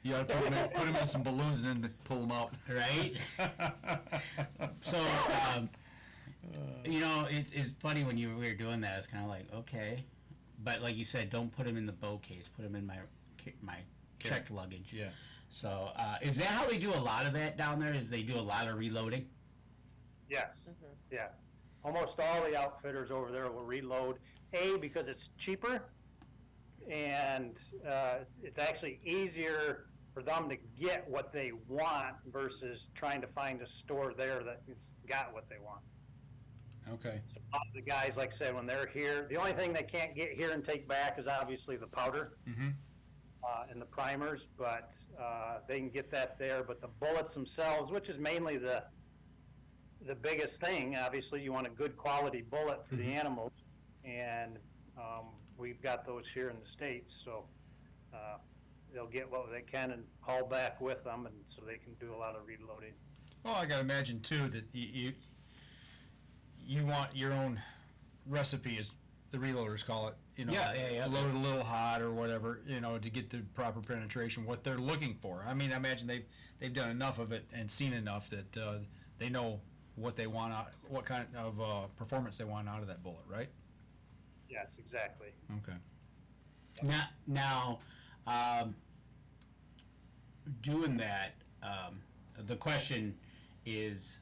You got to put them in some balloons and then pull them out. right? So, it's funny when we were doing that. It's kind of like, okay, but like you said, don't put them in the bow case. Put them in my checked luggage. Yeah. So, is that how they do a lot of that down there? Is they do a lot of reloading? Yes, yeah. Almost all the outfitters over there will reload, because it's cheaper, and it's actually easier for them to get what they want versus trying to find a store there that's got what they want. Okay. So a lot of the guys, like I said, when they're here, the only thing they can't get here and take back is obviously the powder. Mm-hmm. And the primers, but they can get that there. But the bullets themselves, which is mainly the biggest thing, obviously you want a good quality bullet for the animals, and we've got those here in the States, so they'll get what they can and haul back with them, and so they can do a lot of reloading. Well, I got to imagine too that you want your own recipe, as the reloaders call it. Yeah. Load it a little hot or whatever, to get the proper penetration, what they're looking for. I mean, I imagine they've done enough of it and seen enough that they know what they want out, what kind of performance they want out of that bullet, right? Yes, exactly. Okay. Now, doing that, the question is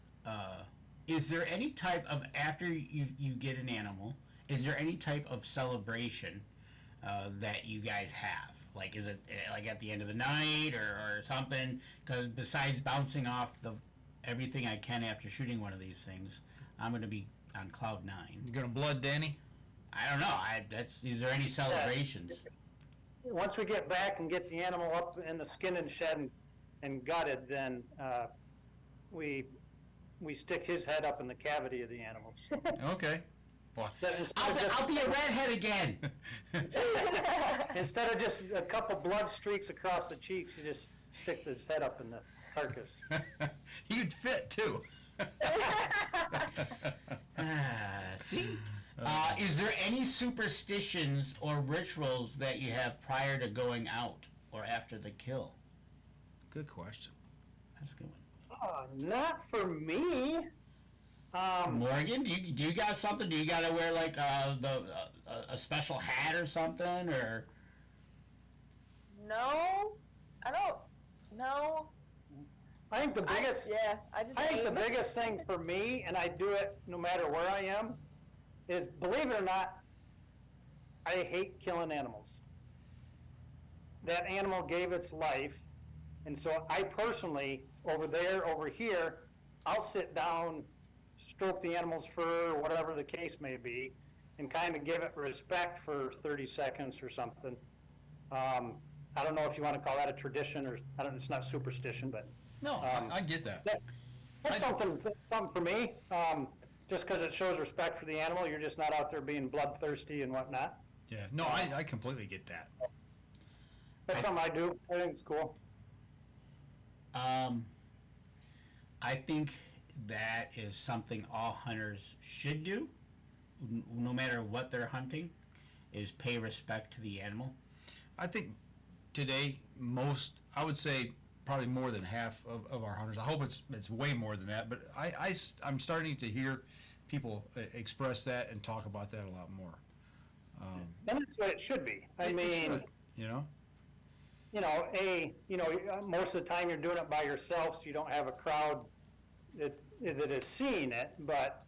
there any type of, after you get an animal, is there any type of celebration that you guys have? Like, is it like at the end of the night or something? Because besides bouncing off everything I can after shooting one of these things, I'm going to be on cloud 9. You gonna blood Danny? I don't know. Is there any celebrations? Once we get back and get the animal up in the skin and shed and gutted, then we stick his head up in the cavity of the animal. Okay. Well, I'll be a redhead again. Instead of just a couple blood streaks across the cheeks, you just stick his head up in the carcass. You'd fit too. See? Is there any superstitions or rituals that you have prior to going out or after the kill? Good question. That's a good one. Not for me. Morgan, do you got something? Do you got to wear like a special hat or something, or? No, I don't. No. I think the biggest. I think the biggest thing for me, and I do it no matter where I am, is, believe it or not, I hate killing animals. That animal gave its life, and so I personally, over here, I'll sit down, stroke the animal's fur, whatever the case may be, and kind of give it respect for 30 seconds or something. I don't know if you want to call that a tradition, or it's not superstition, but No, I get that. that's something for me. Just because it shows respect for the animal, you're just not out there being bloodthirsty and whatnot. Yeah. No, I completely get that. That's something I do. I think it's cool. I think that is something all hunters should do, no matter what they're hunting, is pay respect to the animal. I think today I would say probably more than half of our hunters. I hope it's way more than that, but I'm starting to hear people express that and talk about that a lot more. And that's what it should be. I mean, most of the time you're doing it by yourself, so you don't have a crowd that is seeing it. But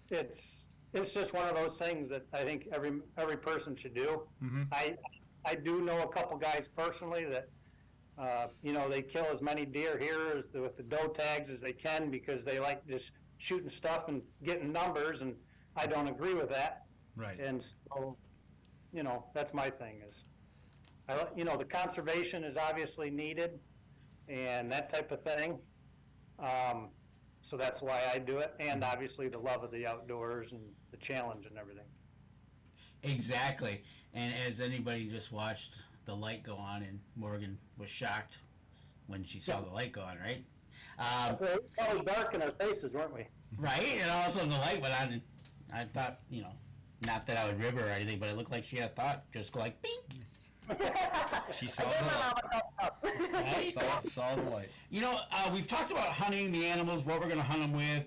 it's it's just one of those things that I think every person should do. Mm-hmm. I do know a couple guys personally that, they kill as many deer here with the doe tags as they can because they like just shooting stuff and getting numbers, and I don't agree with that. Right. And so, that's my thing is, the conservation is obviously needed and that type of thing. So that's why I do it, and obviously the love of the outdoors and the challenge and everything. Exactly. And as anybody just watched the light go on, and Morgan was shocked when she saw the light go on, right? It was dark in our faces, weren't we? Right? And all of a sudden the light went on, and I thought, not that I would rib her or anything, but it looked like she had a thought just go like, bink. She saw the light. Right? Saw the light. We've talked about hunting the animals, what we're going to hunt them with,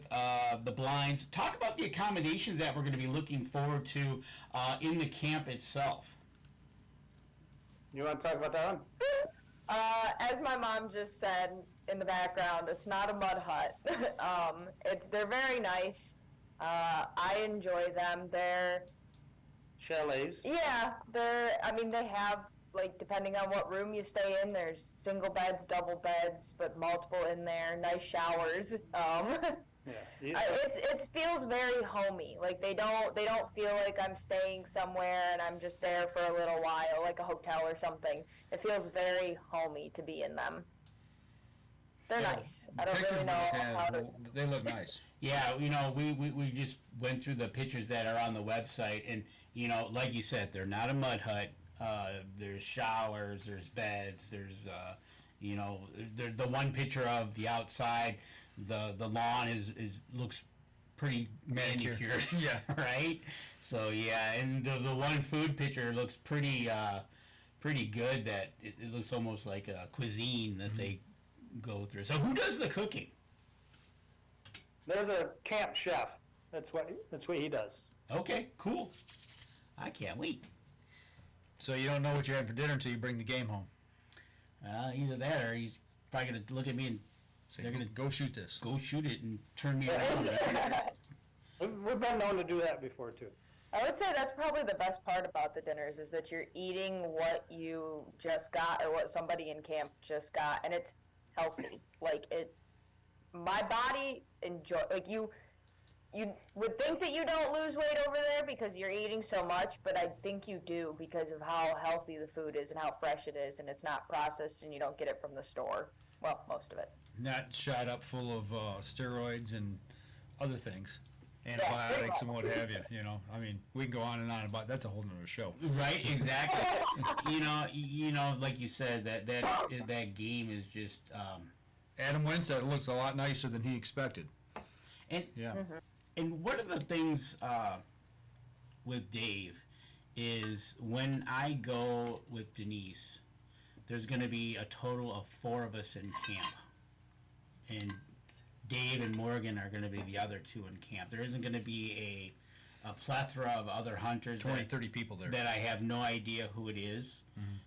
the blinds. Talk about the accommodations that we're going to be looking forward to in the camp itself. You want to talk about that one? As my mom just said in the background, it's not a mud hut. They're very nice. I enjoy them. They're Chalets. Yeah, they have, depending on what room you stay in, there's single beds, double beds, but multiple in there, nice showers. Yeah. It feels very homey. Like they don't feel like I'm staying somewhere and I'm just there for a little while, like a hotel or something. It feels very homey to be in them. They're nice. I don't really know how to. They look nice. Yeah, we just went through the pictures that are on the website, and like you said, they're not a mud hut. There's showers, there's beds, there's the one picture of the outside, the lawn looks pretty manicured. Yeah. Right. So yeah, and the one food picture looks pretty good. That it looks almost like a cuisine that they go through. So who does the cooking? There's a camp chef. That's what he does. Okay, cool. I can't wait. So you don't know what you're having for dinner until you bring the game home. Either that, or he's probably gonna look at me and Say, they're gonna go shoot this. go shoot it and turn me around. We've been known to do that before too. I would say that's probably the best part about the dinners is that you're eating what you just got or what somebody in camp just got, and it's healthy. My body you would think that you don't lose weight over there because you're eating so much, but I think you do because of how healthy the food is and how fresh it is, and it's not processed and you don't get it from the store. Well, most of it. Not shot up full of steroids and other things, antibiotics and what have you. We can go on and on about that's a whole nother show. Right, exactly. Like you said, that game is just. Adam Winstead looks a lot nicer than he expected. And Yeah. and one of the things with Dave is when I go with Denise, there's going to be a total of 4 of us in camp, and Dave and Morgan are going to be the other 2 in camp. There isn't going to be a plethora of other hunters 30 people there that I have no idea who it is,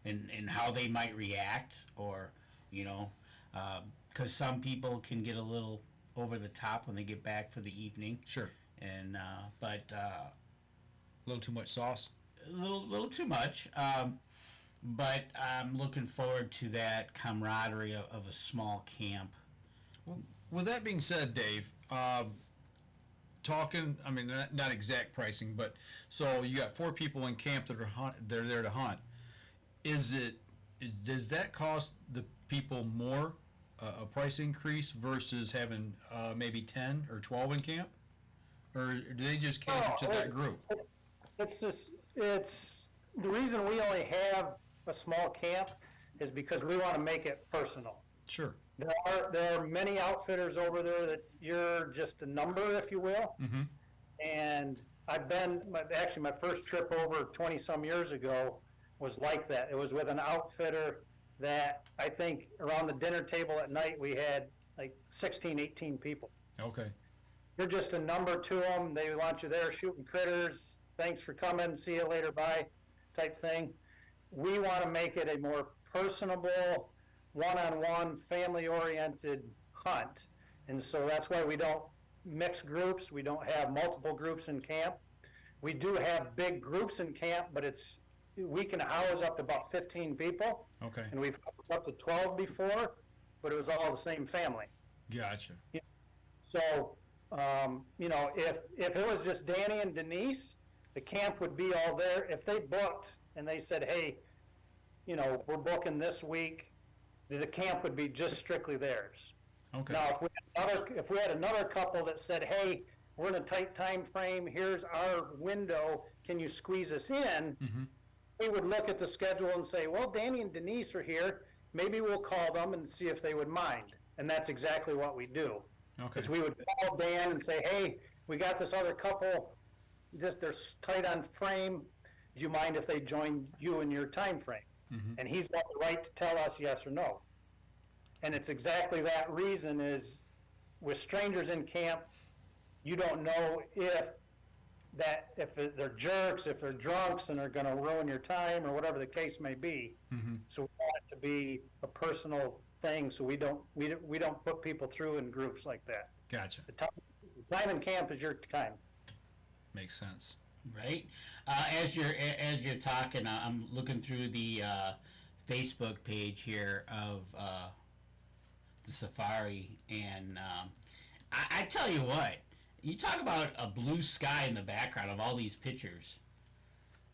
and how they might react, or because some people can get a little over the top when they get back for the evening. Sure. And but A little too much sauce. a little too much. But I'm looking forward to that camaraderie of a small camp. Well, with that being said, Dave, talking, not exact pricing, but so you got 4 people in camp that are they're there to hunt. Does that cost the people more, a price increase versus having maybe 10 or 12 in camp? Or do they just cater to that group? It's the reason we only have a small camp is because we want to make it personal. Sure. There are many outfitters over there that you're just a number, if you will. Mm-hmm. And my first trip over 20 some years ago was like that. It was with an outfitter that I think around the dinner table at night we had like 16, 18 people. Okay. You're just a number to them. They want you there shooting critters. Thanks for coming. See you later. Bye. Type thing. We want to make it a more personable, one-on-one, family-oriented hunt. And so that's why we don't mix groups. We don't have multiple groups in camp. We do have big groups in camp, but we can house up to about 15 people. Okay. And we've housed up to 12 before, but it was all the same family. Gotcha. So, if it was just Danny and Denise, the camp would be all there. If they booked and they said, hey, we're booking this week, the camp would be just strictly theirs. Okay. Now, if we had another couple that said, hey, we're in a tight time frame, here's our window, can you squeeze us in? Mm-hmm. We would look at the schedule and say, well, Danny and Denise are here, maybe we'll call them and see if they would mind. And that's exactly what we do. Okay. Because we would call Dan and say, hey, we got this other couple, they're tight on frame, do you mind if they join you in your time frame? Mm-hmm. And he's got the right to tell us yes or no. And it's exactly that reason is, with strangers in camp, you don't know if they're jerks, if they're drunks and they're going to ruin your time or whatever the case may be. Mm-hmm. So we want it to be a personal thing, so we don't put people through in groups like that. Gotcha. The time in camp is your time. Makes sense. Right. As you're talking, I'm looking through the Facebook page here of the safari, and I tell you what, you talk about a blue sky in the background of all these pictures.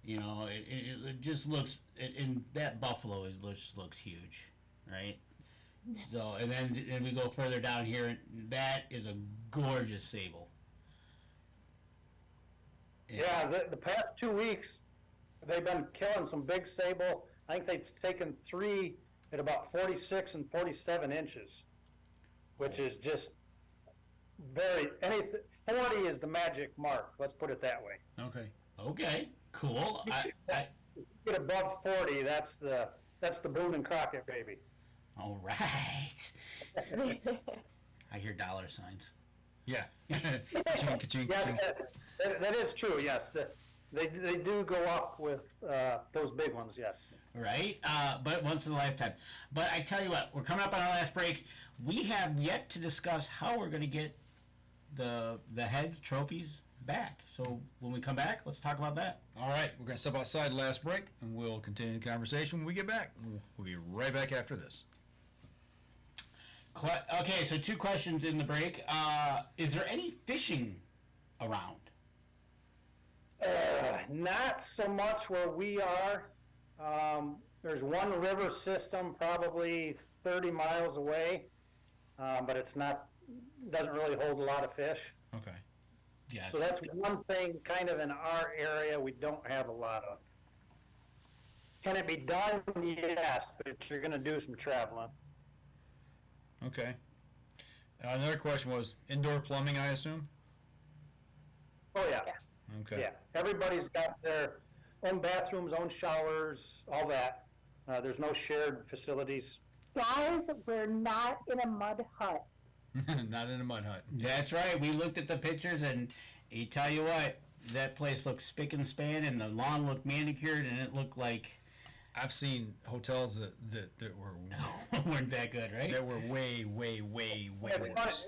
It just looks, and that buffalo just looks huge, right? So, and then we go further down here, and that is a gorgeous sable. Yeah, the past 2 weeks, they've been killing some big sable. I think they've taken 3 at about 46 and 47 inches, which is just 40 is the magic mark. Let's put it that way. Okay, cool. Get above 40, that's the Boone and Crockett baby. All right. I hear dollar signs. Yeah. Ka-ching, ka-ching, Yeah, ka-ching. that is true. Yes, they do go up with those big ones. Yes. Right, but once in a lifetime. But I tell you what, we're coming up on our last break. We have yet to discuss how we're going to get the heads trophies back. So when we come back, let's talk about that. All right, we're going to step outside last break, and we'll continue the conversation when we get back. We'll be right back after this. Okay, so 2 questions in the break. Is there any fishing around? Not so much where we are. There's one river system probably 30 miles away, but doesn't really hold a lot of fish. Okay. Yeah. So that's one thing kind of in our area we don't have a lot of. Can it be done? Yes, but you're going to do some traveling. Okay. Another question was indoor plumbing, I assume? Oh, yeah. Okay. Yeah. Everybody's got their own bathrooms, own showers, all that. There's no shared facilities. Guys, we're not in a mud hut. Not in a mud hut. That's right. We looked at the pictures, and you tell you what, that place looked spick and span, and the lawn looked manicured, and it looked like I've seen hotels that were weren't that good, right? that were way worse.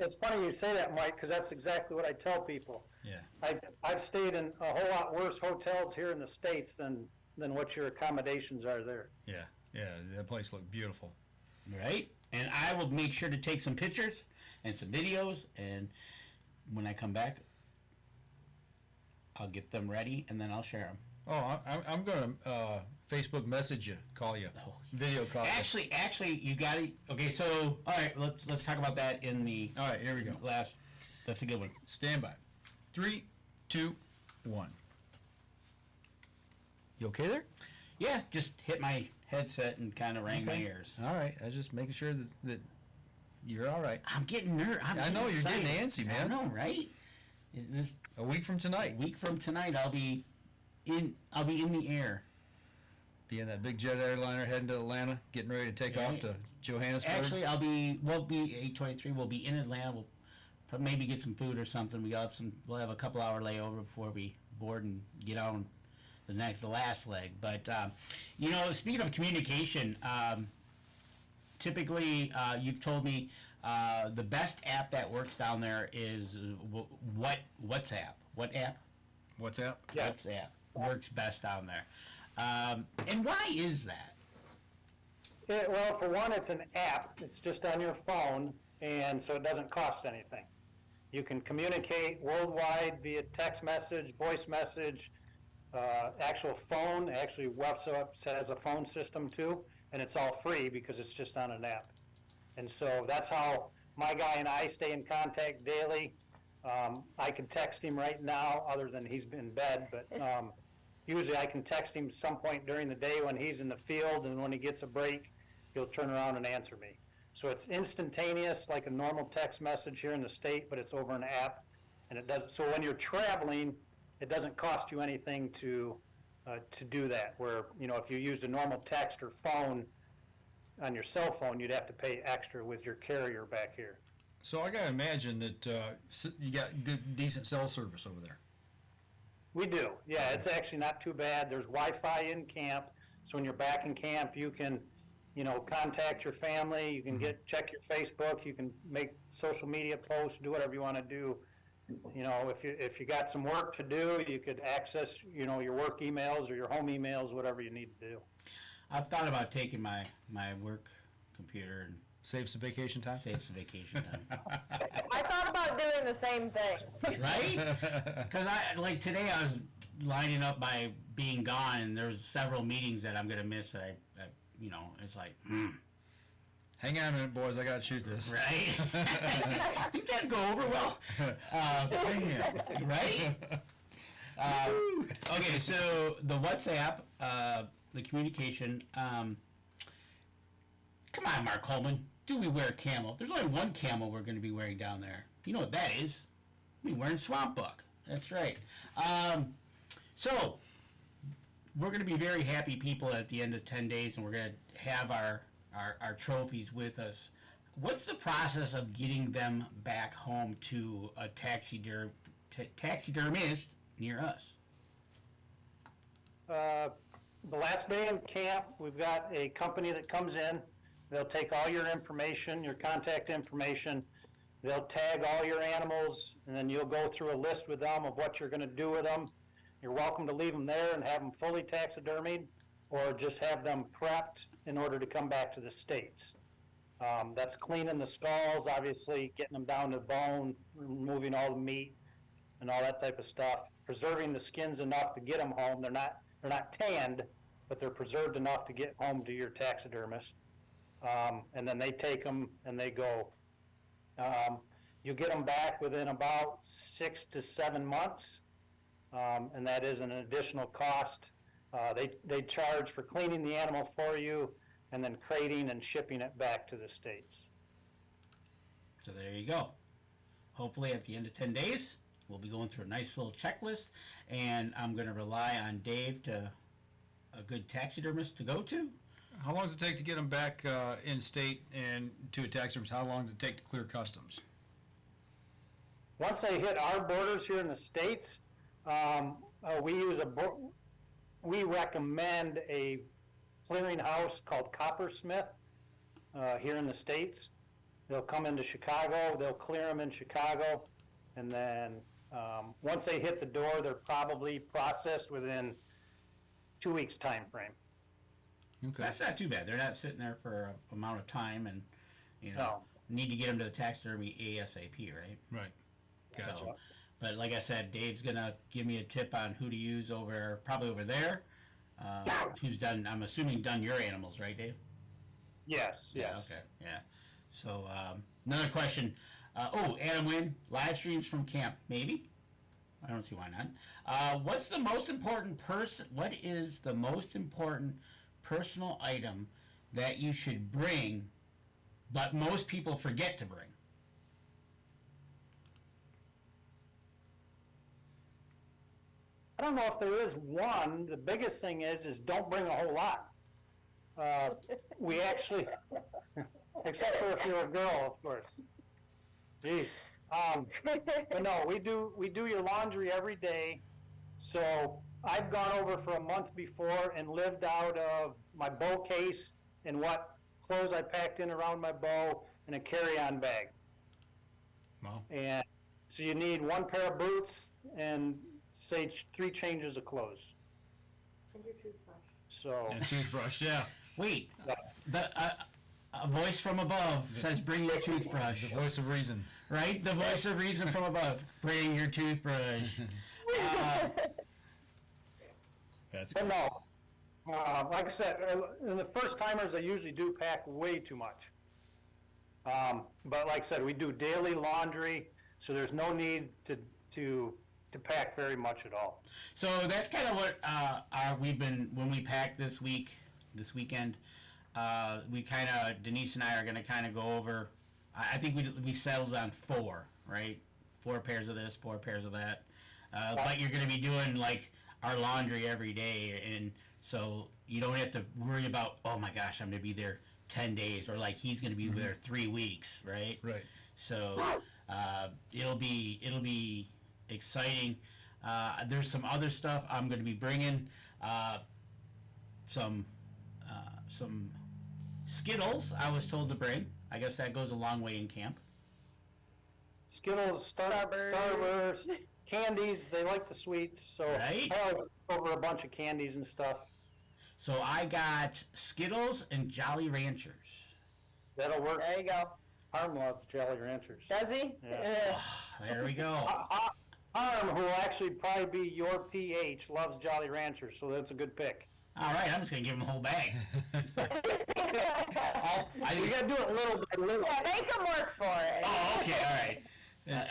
It's funny you say that, Mike, because that's exactly what I tell people. Yeah. I've stayed in a whole lot worse hotels here in the States than what your accommodations are there. Yeah. Yeah. That place looked beautiful. Right? And I will make sure to take some pictures and some videos, and when I come back, I'll get them ready, and then I'll share them. Oh, I'm going to Facebook message you, call you, Oh. video call. Actually, you got it. Okay, so all right, let's talk about that in the All right, here we go. last. That's a good one. Stand by. 3, 2, 1. You okay there? Yeah, just hit my headset and kind of rang my ears. All right. I was just making sure that you're all right. I'm getting nervous. I know, you're getting antsy, man. I know, right? A week from tonight. A week from tonight, I'll be in the air. Be in that big jet airliner heading to Atlanta, getting ready to take off to Johannesburg. Actually, we'll be 8:23. We'll be in Atlanta. We'll maybe get some food or something. We'll have a couple hour layover before we board and get on the last leg. But speaking of communication, typically you've told me the best app that works down there is WhatsApp. What app? WhatsApp? Yeah. WhatsApp works best down there. And why is that? Well, for one, it's an app. It's just on your phone, and so it doesn't cost anything. You can communicate worldwide via text message, voice message, actual phone. Actually, WhatsApp has a phone system too, and it's all free because it's just on an app. And so that's how my guy and I stay in contact daily. I can text him right now, other than he's in bed, but usually I can text him some point during the day when he's in the field, and when he gets a break, he'll turn around and answer me. So it's instantaneous, like a normal text message here in the state, but it's over an app, and it does. So when you're traveling, it doesn't cost you anything to do that. Where if you used a normal text or phone on your cell phone, you'd have to pay extra with your carrier back here. So I gotta imagine that you got good, decent cell service over there. We do. Yeah, it's actually not too bad. There's Wi-Fi in camp, so when you're back in camp, you can contact your family, you can check your Facebook, you can make social media posts, do whatever you want to do. If you got some work to do, you could access, your work emails or your home emails, whatever you need to do. I've thought about taking my work computer and Save some vacation time? save some vacation time. I thought about doing the same thing. Right? Because today I was lining up by being gone, and there's several meetings that I'm going to miss that I it's like, Hang on a minute, boys. I gotta shoot this. right? I think that'd go over well. Right? Okay, so the WhatsApp, the communication, come on, Mark Holman, do we wear camo? There's only one camo we're going to be wearing down there. You know what that is? We're wearing swamp buck. That's right. So, we're going to be very happy people at the end of 10 days, and we're going to have our trophies with us. What's the process of getting them back home to a taxidermist near us? The last day in camp, we've got a company that comes in. They'll take all your information, your contact information. They'll tag all your animals, and then you'll go through a list with them of what you're going to do with them. You're welcome to leave them there and have them fully taxidermied, or just have them prepped in order to come back to the States. That's cleaning the skulls, obviously, getting them down to bone, removing all the meat and all that type of stuff, preserving the skins enough to get them home. They're not tanned, but they're preserved enough to get home to your taxidermist. And then they take them and they go. You get them back within about 6 to 7 months, and that is an additional cost. They charge for cleaning the animal for you, and then crating and shipping it back to the States. So there you go. Hopefully at the end of 10 days, we'll be going through a nice little checklist, and I'm going to rely on Dave to a good taxidermist to go to. How long does it take to get them back in state and to a taxidermist? How long does it take to clear customs? Once they hit our borders here in the States, we recommend a clearinghouse called Coppersmith here in the States. They'll come into Chicago, they'll clear them in Chicago, and then once they hit the door, they're probably processed within 2 weeks time frame. Okay. That's not too bad. They're not sitting there for an amount of time, and No. need to get them to the taxidermy ASAP, right? Right. Gotcha. So, but like I said, Dave's gonna give me a tip on who to use probably over there. Who's done? I'm assuming done your animals, right, Dave? Yes, yes. Yeah, okay. Yeah. So another question. Adam Wynn, live streams from camp, maybe? I don't see why not. What is the most important personal item that you should bring, but most people forget to bring? I don't know if there is one. The biggest thing is don't bring a whole lot. We actually, except for if you're a girl, of course. Jeez. But no, we do your laundry every day. So I've gone over for a month before and lived out of my bow case and what clothes I packed in around my bow and a carry-on bag. Wow. And so you need one pair of boots and say 3 changes of clothes. And your toothbrush. So, And toothbrush, yeah. Wait, a voice from above says bring your toothbrush. The voice of reason. Right? The voice of reason from above. Bring your toothbrush. That's but good. no. Like I said, in the first timers, I usually do pack way too much. But like I said, we do daily laundry, so there's no need to pack very much at all. So that's kind of what we've been, when we packed this weekend, we kind of, Denise and I are going to kind of go over, I think we settled on 4, right? 4 pairs of this, 4 pairs of that. But you're going to be doing like our laundry every day, and so you don't have to worry about, oh my gosh, I'm going to be there 10 days, or like he's going to be there 3 weeks, right? Right. So it'll be exciting. There's some other stuff I'm going to be bringing. Some Skittles I was told to bring. I guess that goes a long way in camp. Skittles, Starburst, candies, they like the sweets, so Right. I always over a bunch of candies and stuff. So I got Skittles and Jolly Ranchers. That'll work. There you go. Harm loves Jolly Ranchers. Does he? Yeah. There we go. Harm, who will actually probably be your PH, loves Jolly Ranchers, so that's a good pick. All right, I'm just going to give him the whole bag. You gotta do it little by little. Yeah, make him work for it. Oh, okay, all right.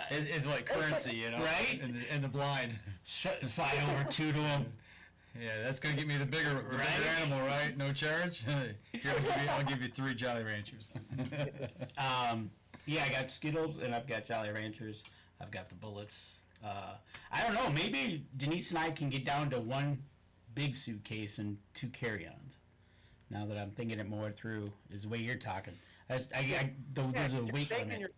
It's like currency, you know? Right? In the blind. Slide over 2 to him. Yeah, that's going to get me the bigger animal, right? No charge? Here, I'll give you 3 Jolly Ranchers. Yeah, I got Skittles and I've got Jolly Ranchers. I've got the bullets. I don't know. Maybe Denise and I can get down to 1 big suitcase and 2 carry-ons. Now that I'm thinking it more through, is the way you're talking. There's a weight limit.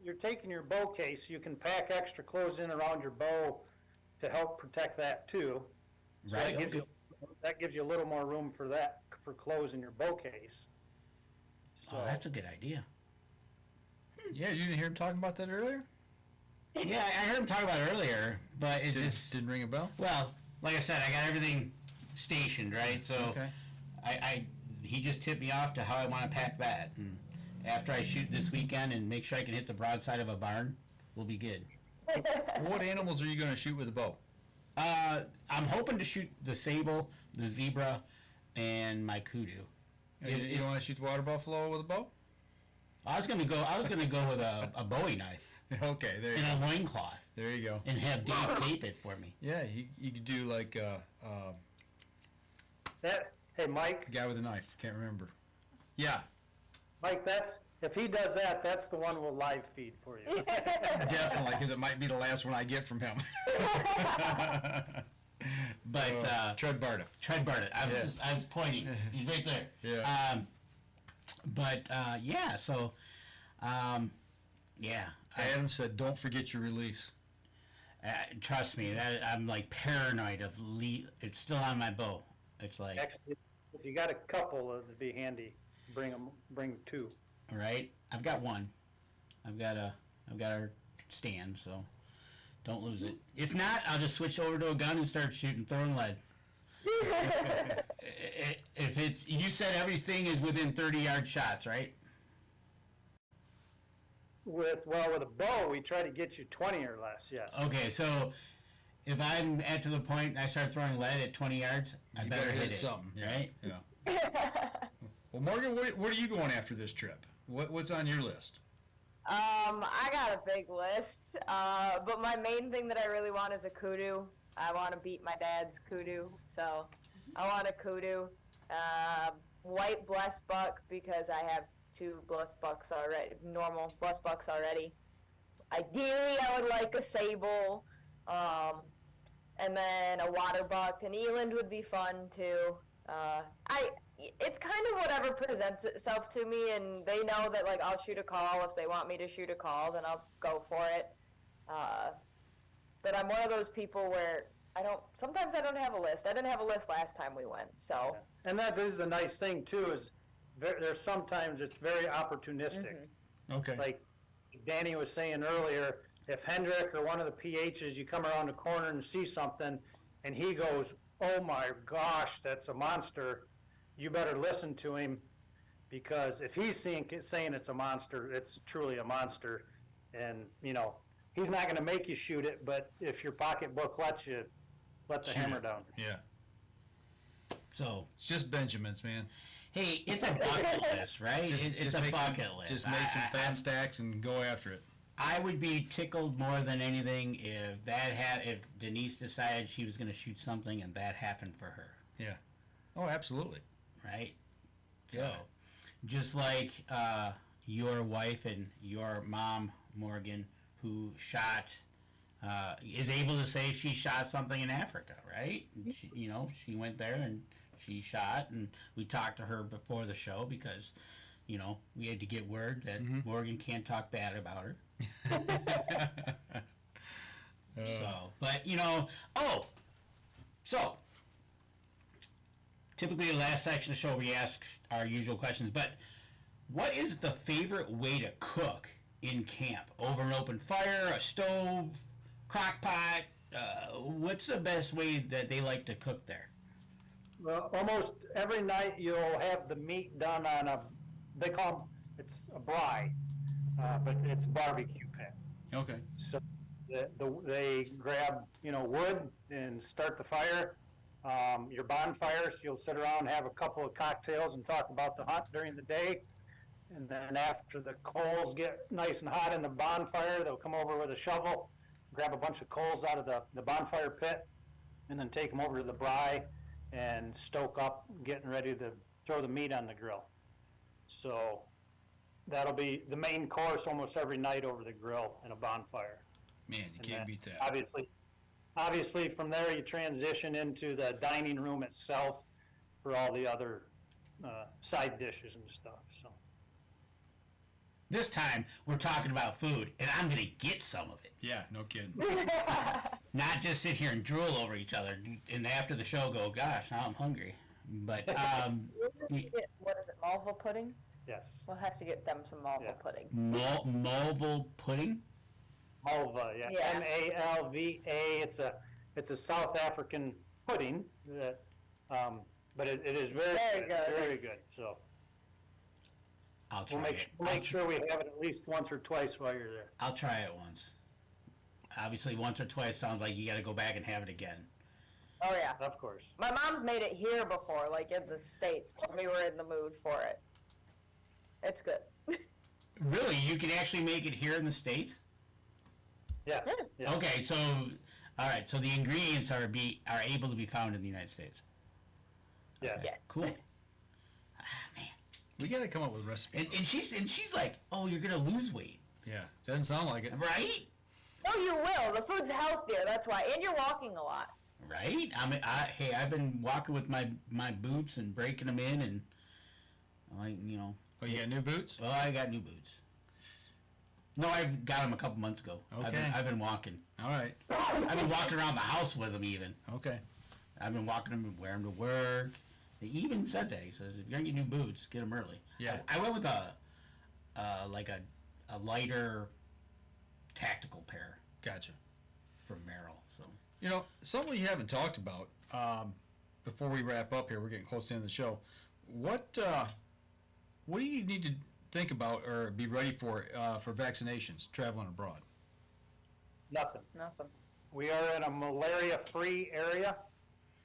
You're taking your bow case, you can pack extra clothes in around your bow to help protect that too. So Right. that gives you a little more room for clothes in your bow case. So, Oh, that's a good idea. Yeah, you didn't hear him talking about that earlier? Yeah, I heard him talk about it earlier, but it just Didn't ring a bell? well, like I said, I got everything stationed, right? So Okay. he just tipped me off to how I want to pack that, and after I shoot this weekend and make sure I can hit the broadside of a barn, we'll be good. What animals are you going to shoot with a bow? I'm hoping to shoot the sable, the zebra, and my kudu. You don't want to shoot the water buffalo with a bow? I was gonna go with a Bowie knife Okay, there you and go. a loincloth There you go. and have Dave tape it for me. Yeah, you could do like hey, Mike, guy with a knife. Can't remember. Yeah, if he does that, that's the one we'll live feed for you. definitely, because it might be the last one I get from him. But Tread Barta. Tread Barta. I was pointing. He's right there. Yeah. Yeah. So, yeah. Adam said, "Don't forget your release." Trust me, that I'm like paranoid of it's still on my bow. It's like, Actually, if you got a couple, it'd be handy. Bring 2. all right, I've got 1. I've got our stand, so don't lose it. If not, I'll just switch over to a gun and start throwing lead. You said everything is within 30-yard shots, right? With a bow, we try to get you 20 or less. Yes. Okay, so if I'm to the point and I start throwing lead at 20 yards, I You better hit it, something, right? Yeah. Well, Morgan, what are you going after this trip? What's on your list? I got a big list, but my main thing that I really want is a kudu. I want to beat my dad's kudu, so I want a kudu. White blessed buck because I have 2 blessed bucks already, normal blessed bucks already. Ideally, I would like a sable, and then a water buck. An eland would be fun too. It's kind of whatever presents itself to me, and they know that like I'll shoot a call if they want me to shoot a call, then I'll go for it. But I'm one of those people where sometimes I don't have a list. I didn't have a list last time we went, so. And that is the nice thing too, is there's sometimes it's very opportunistic. Okay. Like Danny was saying earlier, if Hendrick or one of the PHs, you come around the corner and see something, and he goes, "Oh my gosh, that's a monster," you better listen to him, because if he's saying it's a monster, it's truly a monster, and he's not going to make you shoot it, but if your pocketbook lets you, let the Shoot hammer it. down. Yeah. So, It's just Benjamins, man. hey, it's a bucket list, right? It's a make bucket some, list. Just make some I- fat stacks and go after it. I would be tickled more than anything if if Denise decided she was going to shoot something and that happened for her, Yeah. Oh, absolutely. right? So, just like your wife and your mom, Morgan, who shot, is able to say she shot something in Africa, right? She went there and she shot, and we talked to her before the show because, we had to get word that Morgan can't talk bad about her. So typically the last section of the show we ask our usual questions, but what is the favorite way to cook in camp? Over an open fire, a stove, crock pot? What's the best way that they like to cook there? Well, almost every night you'll have the meat done on they call it's a braai, but it's barbecue pit. Okay. So they grab, wood and start the fire. Your bonfires, you'll sit around and have a couple of cocktails and talk about the hunt during the day. And then after the coals get nice and hot in the bonfire, they'll come over with a shovel, grab a bunch of coals out of the bonfire pit, and then take them over to the braai and stoke up, getting ready to throw the meat on the grill. So that'll be the main course almost every night over the grill in a bonfire. Man, you And can't then beat that. Obviously, from there you transition into the dining room itself for all the other side dishes and stuff. So This time we're talking about food, and I'm going to get some of it. Yeah, no kidding. Not just sit here and drool over each other, and after the show go, gosh, now I'm hungry. But What is it, malva pudding? yes, We'll have to get them some malva Yeah. pudding. Malva pudding? malva, yeah, Yeah. Malva. It's a South African pudding that, but it is very Very good. very good. So I'll try we'll it. make sure we have it at least once or twice while you're there. I'll try it once. Obviously, once or twice sounds like you got to go back and have it again. Oh yeah. Of course. My mom's made it here before, like in the States, when we were in the mood for it. It's good. Really, you can actually make it here in the States? Yes. Yeah. Okay, so all right, so the ingredients are able to be found in the United States. Yes. Yes. Cool. Man. We got to come up with a recipe. And she's like, "Oh, you're gonna lose weight, Yeah, doesn't sound like it. right? Oh, you will. The food's healthier. That's why. And you're walking a lot. Right? Hey, I've been walking with my boots and breaking them in, and Oh, you got new boots? well, I got new boots. No, I got them a couple months ago. Okay. I've been walking. All right. I've been walking around the house with them even. Okay. I've been walking them and wearing them to work. He even said that. He says, if you're gonna get new boots, get them early. Yeah. I went with a lighter tactical pair Gotcha. from Merrill. So Something we haven't talked about before we wrap up here, we're getting close to the end of the show. What do you need to think about or be ready for vaccinations traveling abroad? Nothing. Nothing. We are in a malaria-free area,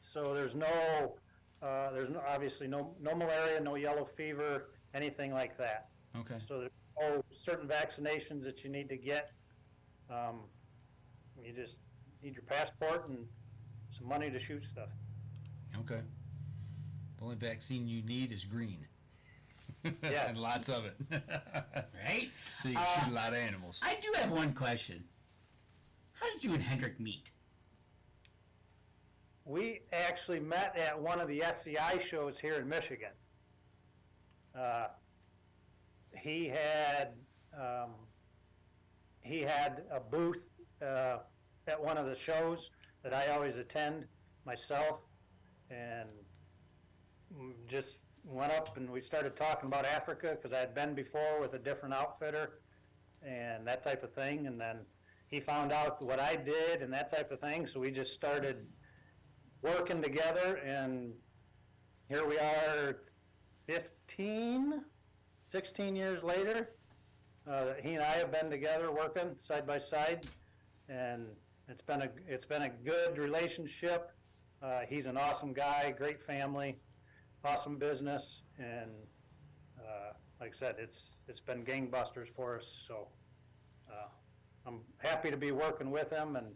so there's obviously no malaria, no yellow fever, anything like that. Okay. So there's no certain vaccinations that you need to get. You just need your passport and some money to shoot stuff. Okay. The only vaccine you need is green. Yes. And lots of it. right. So you can shoot a lot of animals. I do have one question. How did you and Hendrick meet? We actually met at one of the SCI shows here in Michigan. He had a booth at one of the shows that I always attend myself, and just went up and we started talking about Africa because I had been before with a different outfitter and that type of thing, and then he found out what I did and that type of thing, so we just started working together, and here we are 16 years later. He and I have been together working side by side, and it's been a good relationship. He's an awesome guy, great family, awesome business, and like I said, it's been gangbusters for us. So I'm happy to be working with him, and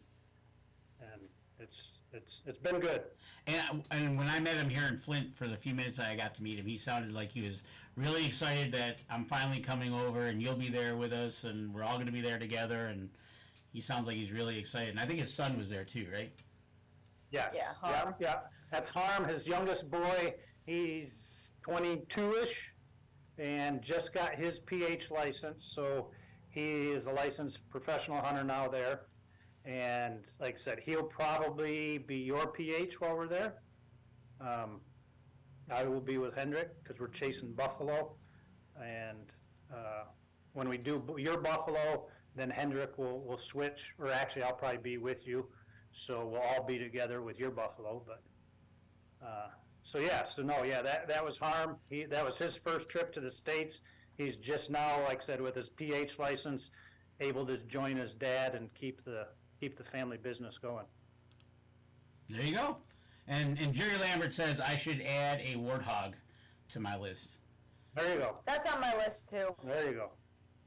it's been good. And when I met him here in Flint for the few minutes I got to meet him, he sounded like he was really excited that I'm finally coming over and you'll be there with us and we're all going to be there together. And he sounds like he's really excited. And I think his son was there too, right? Yes. Yeah, Harm. Yeah. That's Harm, his youngest boy. He's 22-ish and just got his PH license. So he is a licensed professional hunter now there. And like I said, he'll probably be your PH while we're there. I will be with Hendrick because we're chasing buffalo. And when we do your buffalo, then Hendrick will switch, or actually I'll probably be with you. So we'll all be together with your buffalo. But that was Harm. That was his first trip to the States. He's just now, like I said, with his PH license, able to join his dad and keep the family business going. There you go. And Jerry Lambert says I should add a warthog to my list. There you go. That's on my list too. There you go.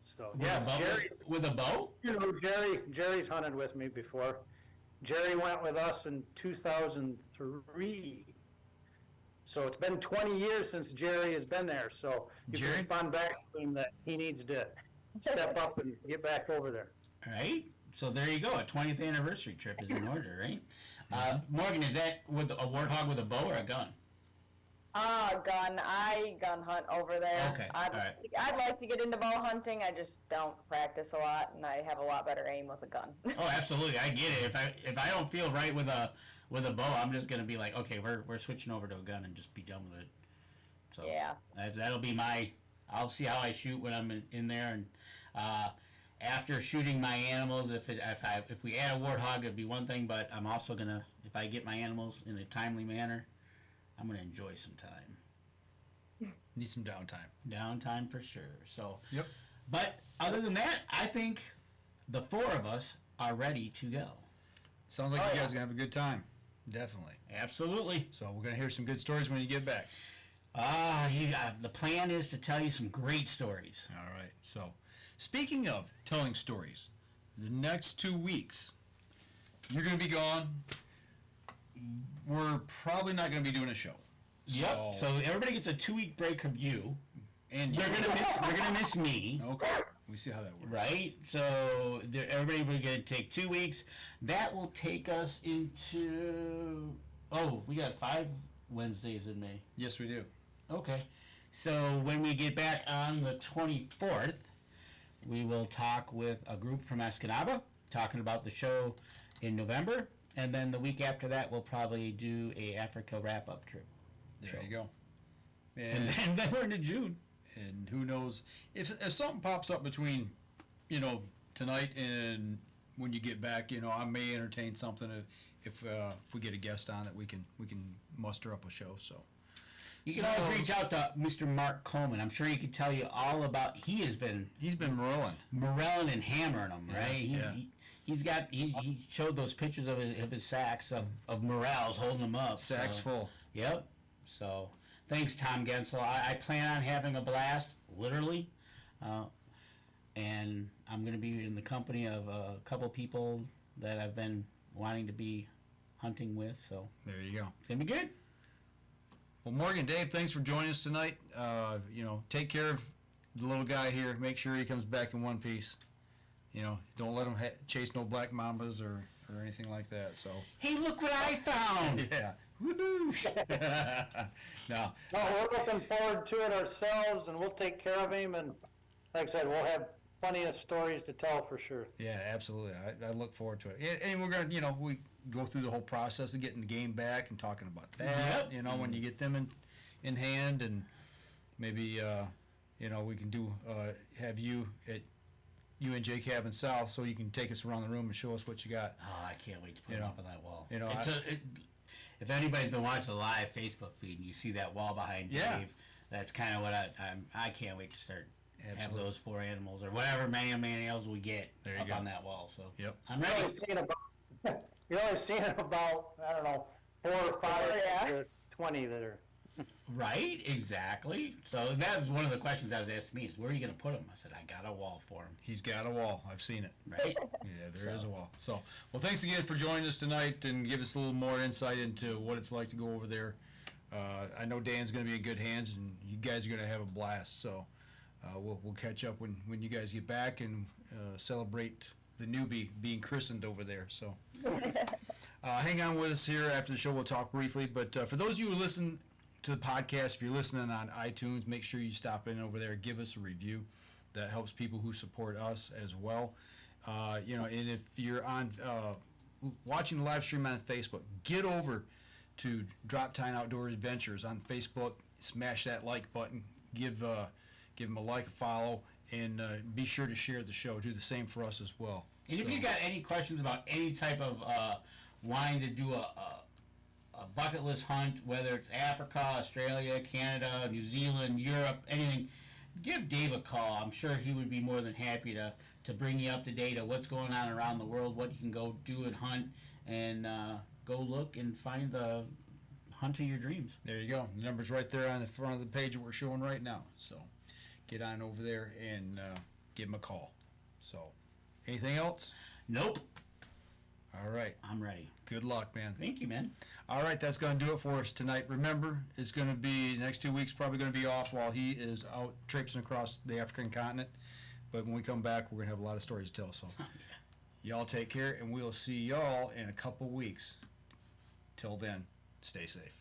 So With yes, a bow? Jerry's. With a bow? You know, Jerry's hunted with me before. Jerry went with us in 2003. So it's been 20 years since Jerry has been there. So you Jerry? can respond back to him that he needs to step up and get back over there. All right. So there you go. A 20th anniversary trip is in order, right? Morgan, is that with a warthog with a bow or a gun? Gun. I gun hunt over there. Okay, I'd, alright. I'd like to get into bow hunting. I just don't practice a lot, and I have a lot better aim with a gun. Oh, absolutely. I get it. If I don't feel right with a bow, I'm just gonna be like, okay, we're switching over to a gun and just be done with it. So Yeah. that'll be my. I'll see how I shoot when I'm in there, and after shooting my animals, if we add a warthog, it'd be one thing. But I'm also gonna, if I get my animals in a timely manner, I'm gonna enjoy some time. Need some downtime. Downtime for sure. So. Yep. But other than that, I think the four of us are ready to go. Sounds like you guys are gonna have a good time. Definitely. Absolutely. So we're gonna hear some good stories when you get back. The plan is to tell you some great stories. All right. So, speaking of telling stories, the next 2 weeks, you're going to be gone. We're probably not going to be doing a show. Yep. So everybody gets a 2-week break of you. And They're gonna miss me. Okay. We see how that works. Right? So everybody will get to take 2 weeks. That will take us into. Oh, we got 5 Wednesdays in May. Yes, we do. Okay. So when we get back on the 24th, we will talk with a group from Escanaba, talking about the show in November. And then the week after that, we'll probably do a Africa wrap-up trip. There you go. And then we're into June. And who knows if something pops up between, tonight and when you get back. I may entertain something if we get a guest on that we can muster up a show. So You can always reach out to Mr. Mark Coleman. I'm sure he could tell you all about. He's been morelling and hammering them, right? Yeah. He showed those pictures of his sacks of morels holding them up. Sacks full. Yep. So thanks, Tom Gensel. I plan on having a blast, literally, and I'm going to be in the company of a couple people that I've been wanting to be hunting with. So There you go. it's gonna be good. Well, Morgan, Dave, thanks for joining us tonight. Take care of the little guy here. Make sure he comes back in one piece. Don't let him chase no black mambas or anything like that. So. Hey, look what I found! Yeah. Woohoo! No. No, we're looking forward to it ourselves, and we'll take care of him. And like I said, we'll have plenty of stories to tell for sure. Yeah, absolutely. I look forward to it. And we're gonna, we go through the whole process of getting the game back and talking about that. Yep. When you get them in hand, and maybe we can do have you at UNJ Cabin South so you can take us around the room and show us what you got. Oh, I can't wait to put You it know, up on that wall. you know, If anybody's been watching the live Facebook feed and you see that wall behind Yeah. Dave, that's kind of what I can't wait to start. Have Absolutely. those 4 animals or whatever many animals we get There you up go. on that wall. So Yep. I'm You're ready. only seeing about, you're only seeing about, I don't know, 4 or 5 Oh, yeah. or 20 that are. Right, exactly. So that was one of the questions that was asked me is where are you going to put them? I said I got a wall for them. He's got a wall. I've seen it. Right. Yeah, there is a wall. So, well, thanks again for joining us tonight and give us a little more insight into what it's like to go over there. I know Dan's going to be in good hands, and you guys are going to have a blast. So, we'll catch up when you guys get back and celebrate the newbie being christened over there. So, hang on with us here after the show. We'll talk briefly. But for those of you who listen to the podcast, if you're listening on iTunes, make sure you stop in over there, give us a review. That helps people who support us as well. You know, and if you're on watching the live stream on Facebook, get over to Droptine Outdoor Adventures on Facebook. Smash that like button. Give them a like, a follow, and be sure to share the show. Do the same for us as well. And if you got any questions about any type of wanting to do a bucket list hunt, whether it's Africa, Australia, Canada, New Zealand, Europe, anything, give Dave a call. I'm sure he would be more than happy to bring you up to date on what's going on around the world, what you can go do and hunt, and go look and find the hunt of your dreams. There you go. The number's right there on the front of the page that we're showing right now. So get on over there and give him a call. So anything else? Nope. All right. I'm ready. Good luck, man. Thank you, man. All right, that's going to do it for us tonight. Remember, it's going to be, the next 2 weeks probably going to be off while he is out traipsing across the African continent. But when we come back, we're going to have a lot of stories to tell. So y'all take care, and we'll see y'all in a couple weeks. Till then, stay safe.